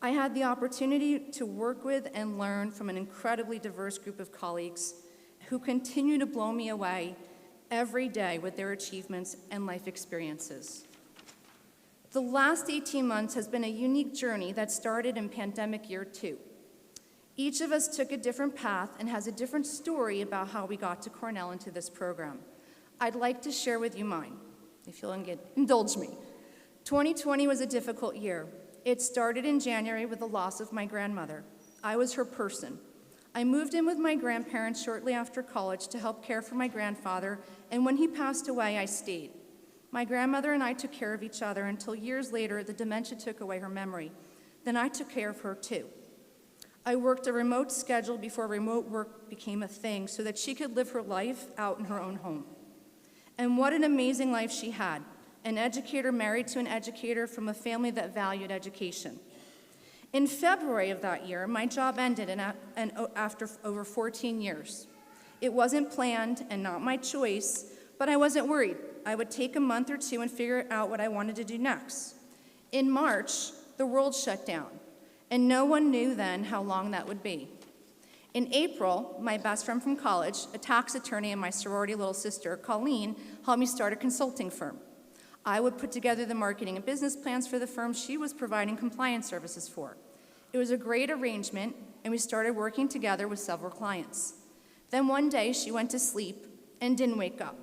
I had the opportunity to work with and learn from an incredibly diverse group of colleagues who continue to blow me away every day with their achievements and life experiences. The last 18 months has been a unique journey that started in pandemic year 2. Each of us took a different path and has a different story about how we got to Cornell into this program. I'd like to share with you mine, if you'll indulge me. 2020 was a difficult year. It started in January with the loss of my grandmother. I was her person. I moved in with my grandparents shortly after college to help care for my grandfather, and when he passed away, I stayed. My grandmother and I took care of each other until years later, the dementia took away her memory. Then I took care of her too. I worked a remote schedule before remote work became a thing so that she could live her life out in her own home. And what an amazing life she had. An educator married to an educator from a family that valued education. In February of that year, my job ended after over 14 years. It wasn't planned and not my choice, but I wasn't worried. I would take a month or two and figure out what I wanted to do next. In March, the world shut down, and no one knew then how long that would be. In April, my best friend from college, a tax attorney and my sorority little sister, Colleen, helped me start a consulting firm. I would put together the marketing and business plans for the firm she was providing compliance services for. It was a great arrangement, and we started working together with several clients. Then one day, she went to sleep and didn't wake up.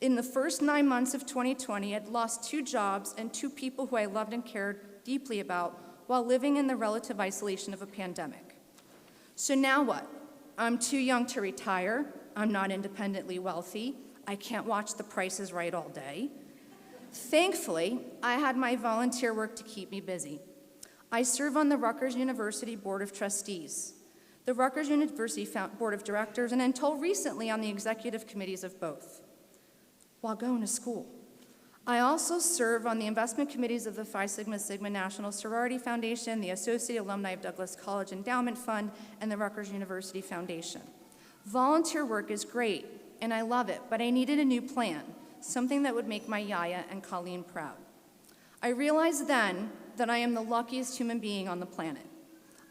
In the first 9 months of 2020, I'd lost 2 jobs and 2 people who I loved and cared deeply about while living in the relative isolation of a pandemic. So now what? I'm too young to retire. I'm not independently wealthy. I can't watch The Price is Right all day. Thankfully, I had my volunteer work to keep me busy. I serve on the Rutgers University Board of Trustees, the Rutgers University Board of Directors, and until recently on the executive committees of both, while going to school. I also serve on the investment committees of the Phi Sigma Sigma National Sorority Foundation, the Associate Alumni of Douglas College Endowment Fund, and the Rutgers University Foundation. Volunteer work is great, and I love it, but I needed a new plan, something that would make my Yaya and Colleen proud. I realized then that I am the luckiest human being on the planet.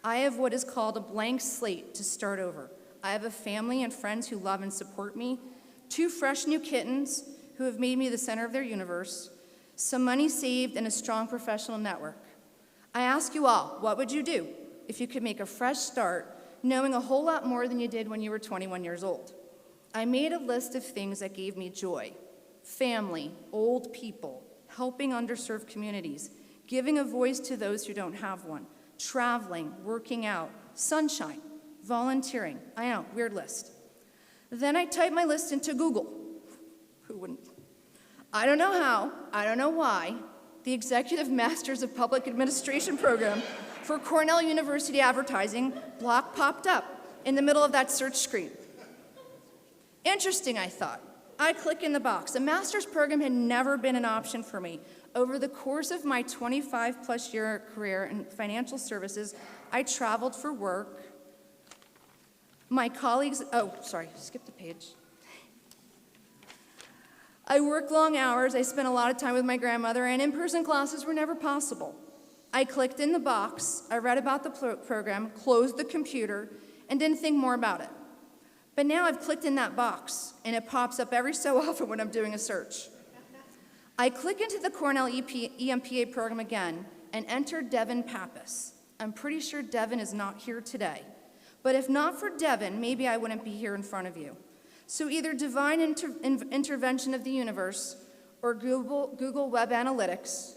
I have what is called a blank slate to start over. I have a family and friends who love and support me, 2 fresh new kittens who have made me the center of their universe, some money saved, and a strong professional network. I ask you all, what would you do if you could make a fresh start, knowing a whole lot more than you did when you were 21 years old? I made a list of things that gave me joy: family, old people, helping underserved communities, giving a voice to those who don't have one, traveling, working out, sunshine, volunteering. I know, weird list. Then I typed my list into Google. Who wouldn't? I don't know how, I don't know why, the Executive Masters of Public Administration program for Cornell University advertising block popped up in the middle of that search screen. Interesting, I thought. I click in the box. A master's program had never been an option for me. Over the course of my 25-plus year career in financial services, I traveled for work. My colleagues, skip the page. I worked long hours, I spent a lot of time with my grandmother, and in-person classes were never possible. I clicked in the box, I read about the program, closed the computer, and didn't think more about it. But now I've clicked in that box, and it pops up every so often when I'm doing a search. I click into the Cornell EMPA program again and enter Devin Pappas. I'm pretty sure Devin is not here today. But if not for Devin, maybe I wouldn't be here in front of you. So either divine intervention of the universe or Google Web Analytics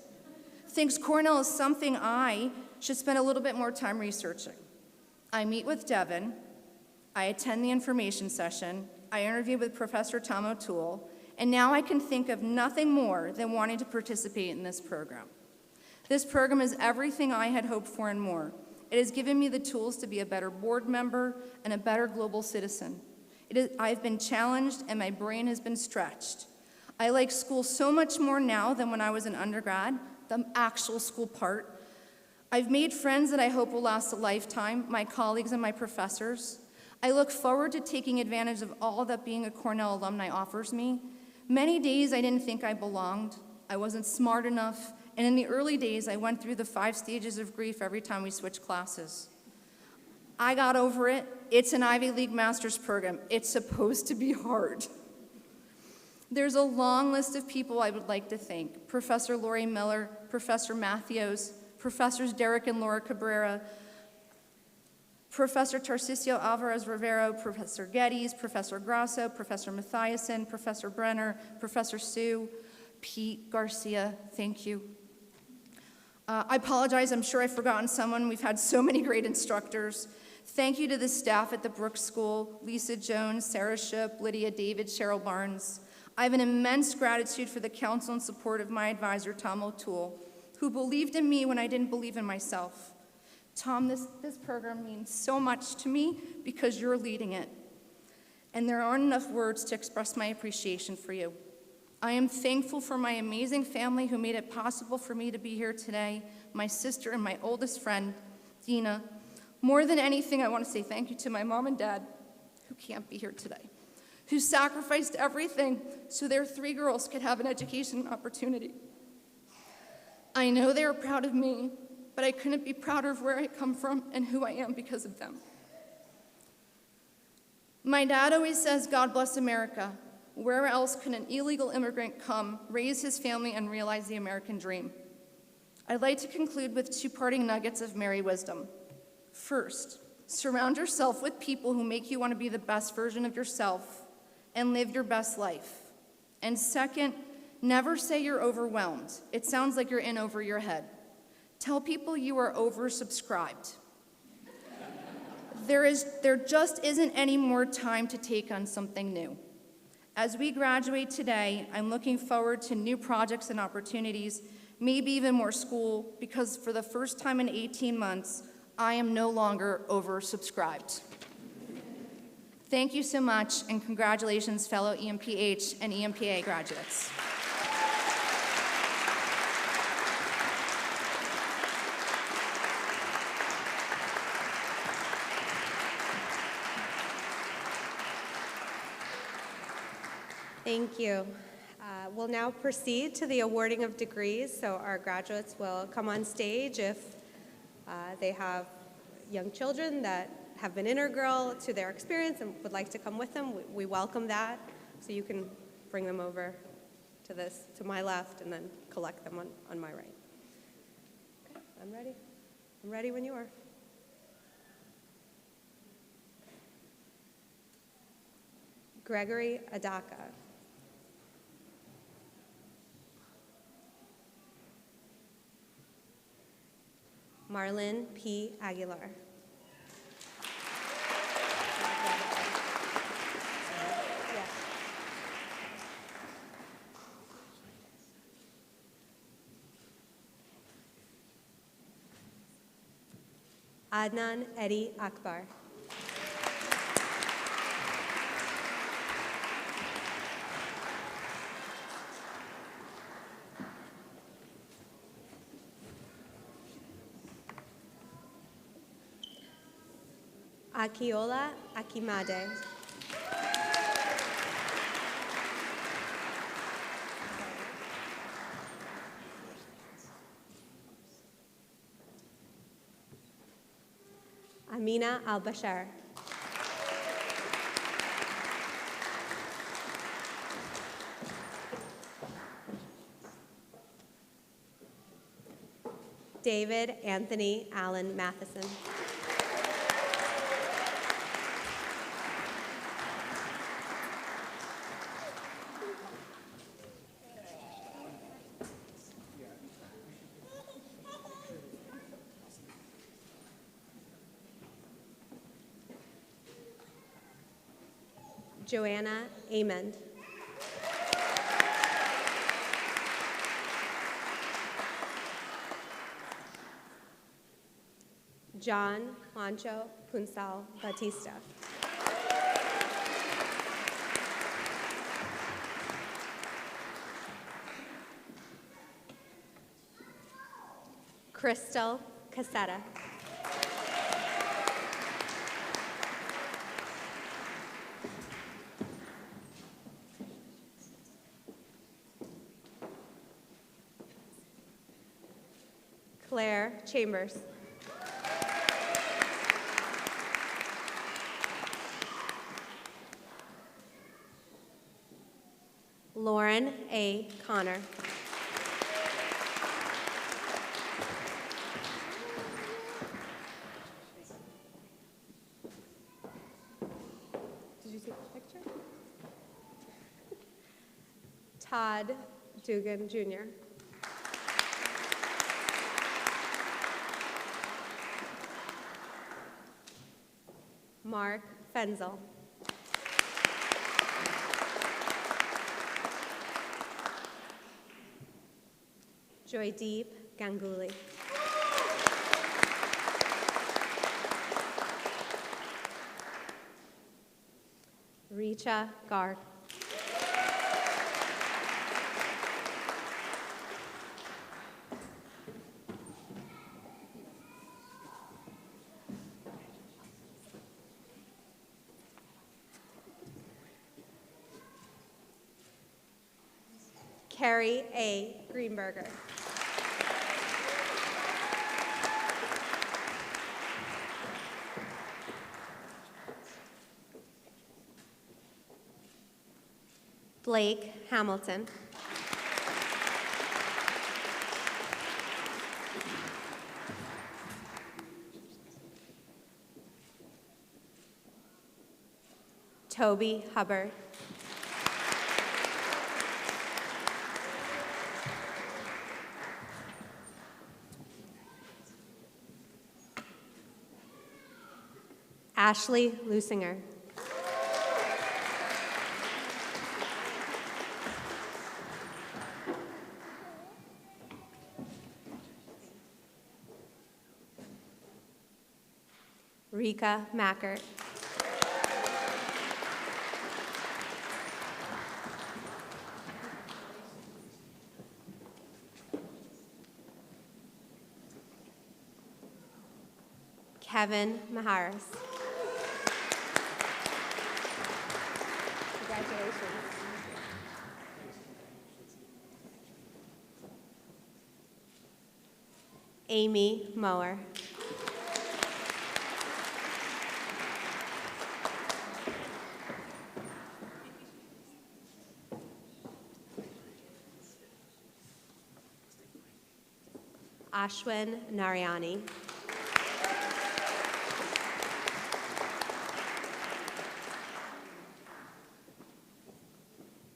thinks Cornell is something I should spend a little bit more time researching. I meet with Devin, I attend the information session, I interview with Professor Tom O'Toole, and now I can think of nothing more than wanting to participate in this program. This program is everything I had hoped for and more. It has given me the tools to be a better board member and a better global citizen. I've been challenged and my brain has been stretched. I like school so much more now than when I was an undergrad, the actual school part. I've made friends that I hope will last a lifetime, my colleagues and my professors. I look forward to taking advantage of all that being a Cornell alumni offers me. Many days I didn't think I belonged. I wasn't smart enough, and in the early days I went through the 5 stages of grief every time we switched classes. I got over it. It's an Ivy League master's program. It's supposed to be hard. There's a long list of people I would like to thank. Professor Lori Miller, Professor Matthews, Professors Derek and Laura Cabrera, Professor Tarcisio Alvarez Rivero, Professor Geddes, Professor Grasso, Professor Mathiasen, Professor Brenner, Professor Sue, Pete Garcia, thank you. I apologize, I'm sure I've forgotten someone. We've had so many great instructors. Thank you to the staff at the Brooks School, Lisa Jones, Sarah Ship, Lydia David, Cheryl Barnes. I have an immense gratitude for the counsel and support of my advisor, Tom O'Toole, who believed in me when I didn't believe in myself. Tom, this program means so much to me because you're leading it. And there aren't enough words to express my appreciation for you. I am thankful for my amazing family who made it possible for me to be here today, my sister and my oldest friend, Dina. More than anything, I want to say thank you to my mom and dad, who can't be here today, who sacrificed everything so their 3 girls could have an education and opportunity. I know they are proud of me, but I couldn't be prouder of where I come from and who I am because of them. My dad always says, God bless America. Where else can an illegal immigrant come, raise his family, and realize the American dream? I'd like to conclude with 2 parting nuggets of Mary wisdom. First, surround yourself with people who make you want to be the best version of yourself and live your best life. And second, never say you're overwhelmed. It sounds like you're in over your head. Tell people you are oversubscribed. There just isn't any more time to take on something new. As we graduate today, I'm looking forward to new projects and opportunities, maybe even more school, because for the first time in 18 months, I am no longer oversubscribed. Thank you so much, and congratulations, fellow EMPH and EMPA graduates. Thank you. We'll now proceed to the awarding of degrees. So our graduates will come on stage if they have young children that have been integral to their experience and would like to come with them. We welcome that. So you can bring them over to my left and then collect them on my right. Okay, I'm ready. I'm ready when you are. Gregory Adaka. Marlon P. Aguilar. Adnan Eddie Akbar. Akiola Akimade. Amina Al-Bashar. David Anthony Allen Matheson. Joanna Amend. John Juancho Punsal Batista. Crystal Casetta. Claire Chambers. Lauren A. Connor. Did you see the picture? Todd Dugan, Jr. Mark Fenzel. Joydeep Ganguly. Richa Garg. Carrie A. Greenberger. Blake Hamilton. Toby Hubbard. Ashley Lusinger. Rika Mackert. Kevin Maharis. Congratulations. Amy Mower. Ashwin Narayani.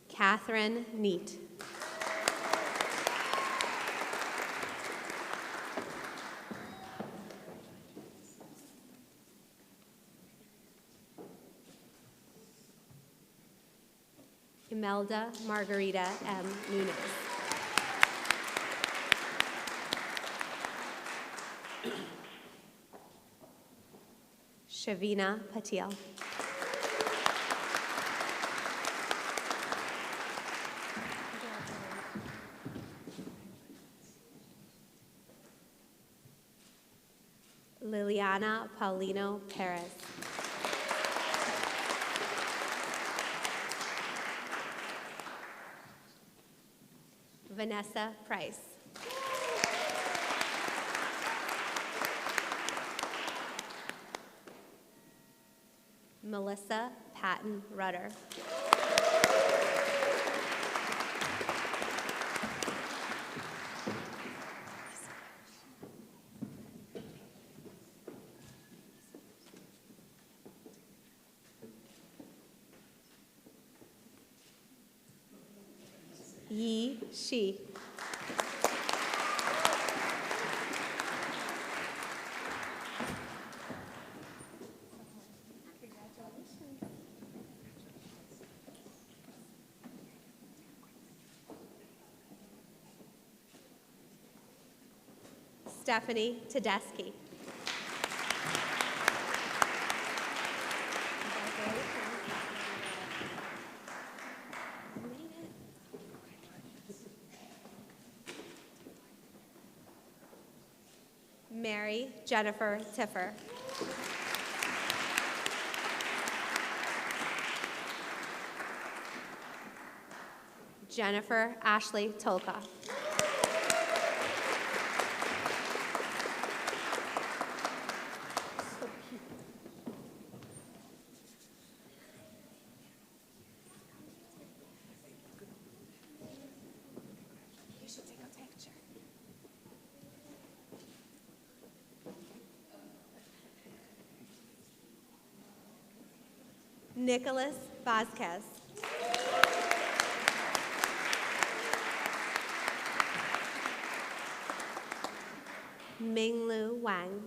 Catherine Neat. Imelda Margarita M. Nunez. Shavina Patil. Liliana Paulino Perez. Vanessa Price. Melissa Patton Rudder. Yi Shi. Stephanie Tedeschi. Mary Jennifer Tiffer. Jennifer Ashley Tolka. Nicholas Vasquez. Minglu Wang.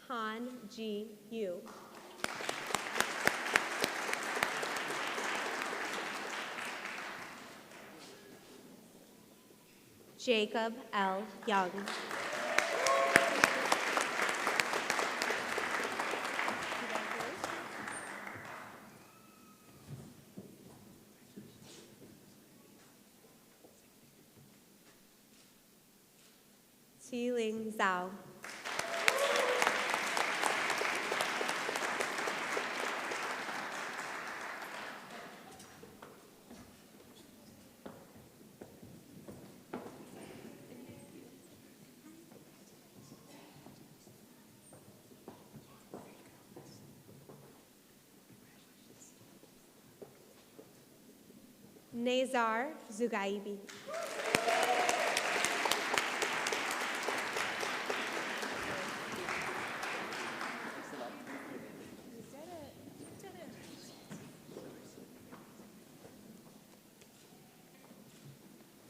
Han Ji Yu. Jacob L. Young. Qiling Zhao. Nazar Zugaibi.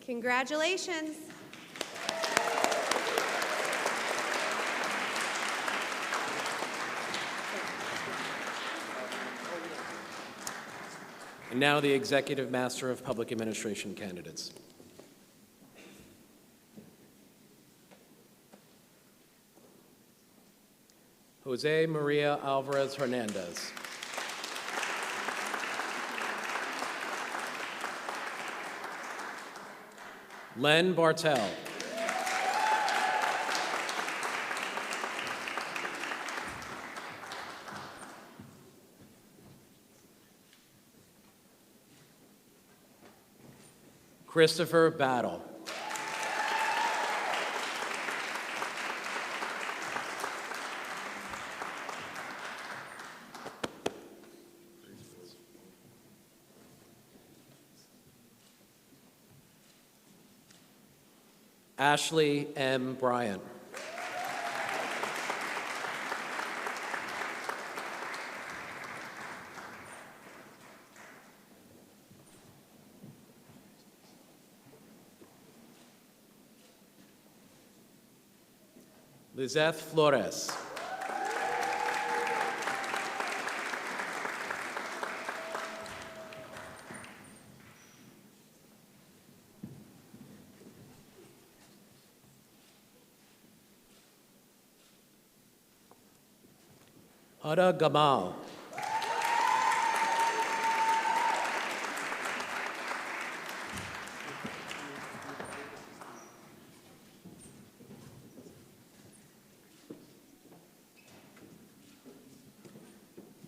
Congratulations. And now the Executive Master of Public Administration candidates. Jose Maria Alvarez Hernandez. Len Bartel. Christopher Battle. Ashley M. Bryant. Lizeth Flores. Hada Gamal.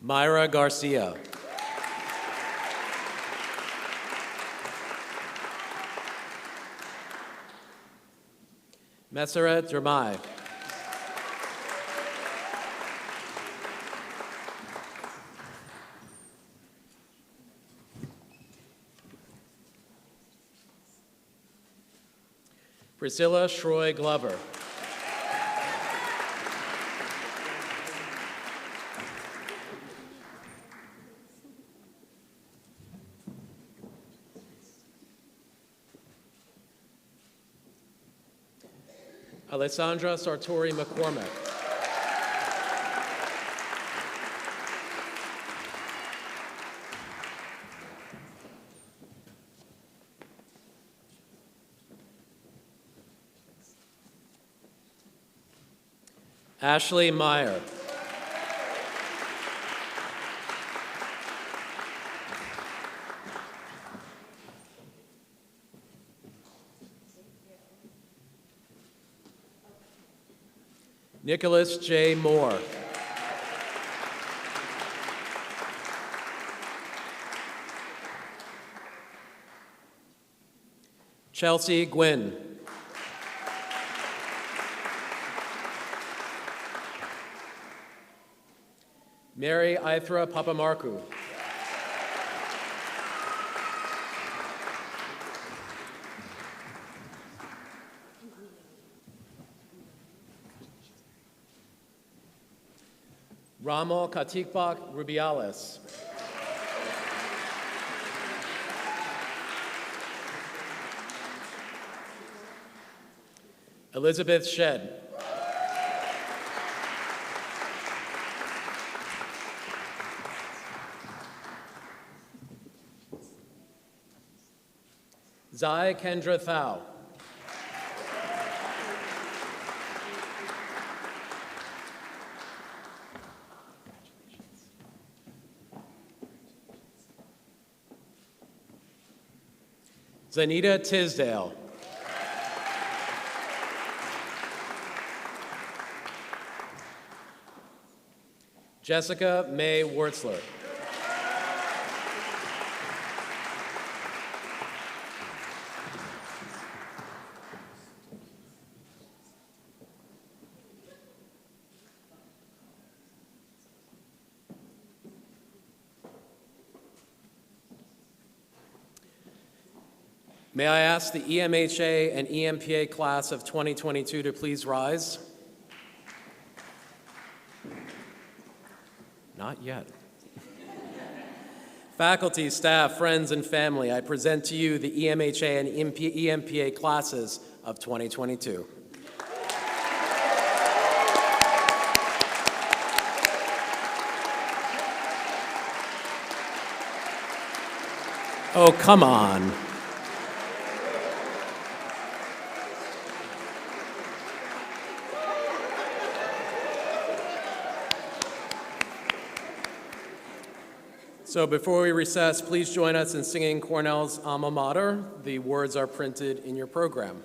Myra Garcia. Messeret Dermai. Priscilla Shroy Glover. Alessandra Sartori McCormick. Ashley Meyer. Nicholas J. Moore. Chelsea Gwynn. Mary Ithra Papamarku. Ramo Katikbak Rubiales. Elizabeth Shedd. Zai Kendra Thao. Zanita Tisdale. Jessica May Wurtzler. May I ask the EMHA and EMPA class of 2022 to please rise? Not yet. Faculty, staff, friends, and family, I present to you the EMHA and EMPA classes of 2022. Oh, come on. So before we recess, please join us in singing Cornell's alma mater. The words are printed in your program.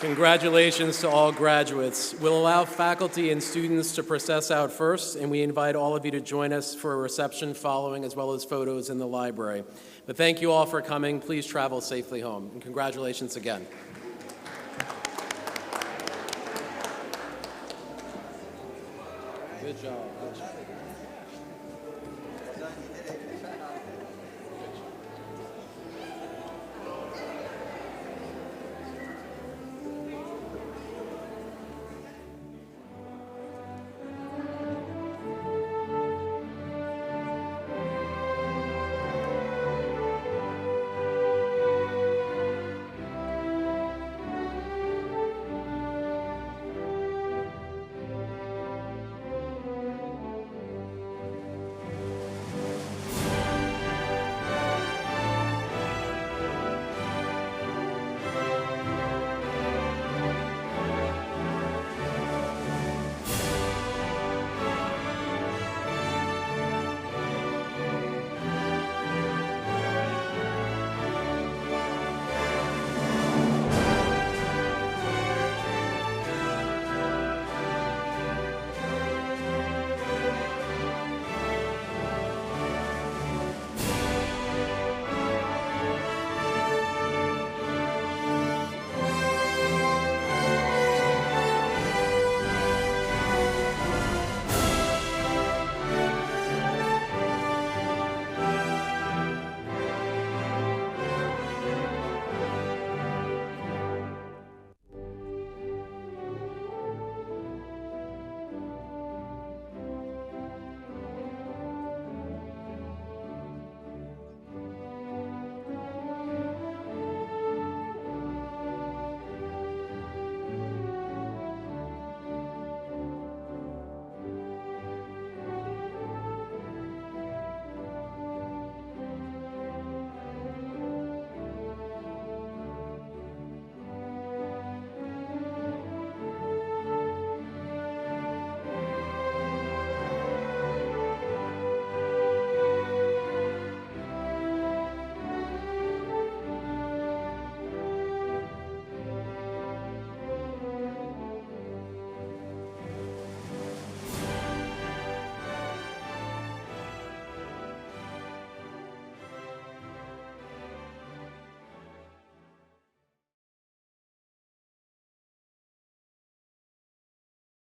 Congratulations to all graduates. We'll allow faculty and students to process out first, and we invite all of you to join us for a reception following, as well as photos in the library. But thank you all for coming. Please travel safely home, and congratulations again. Good job. Good job.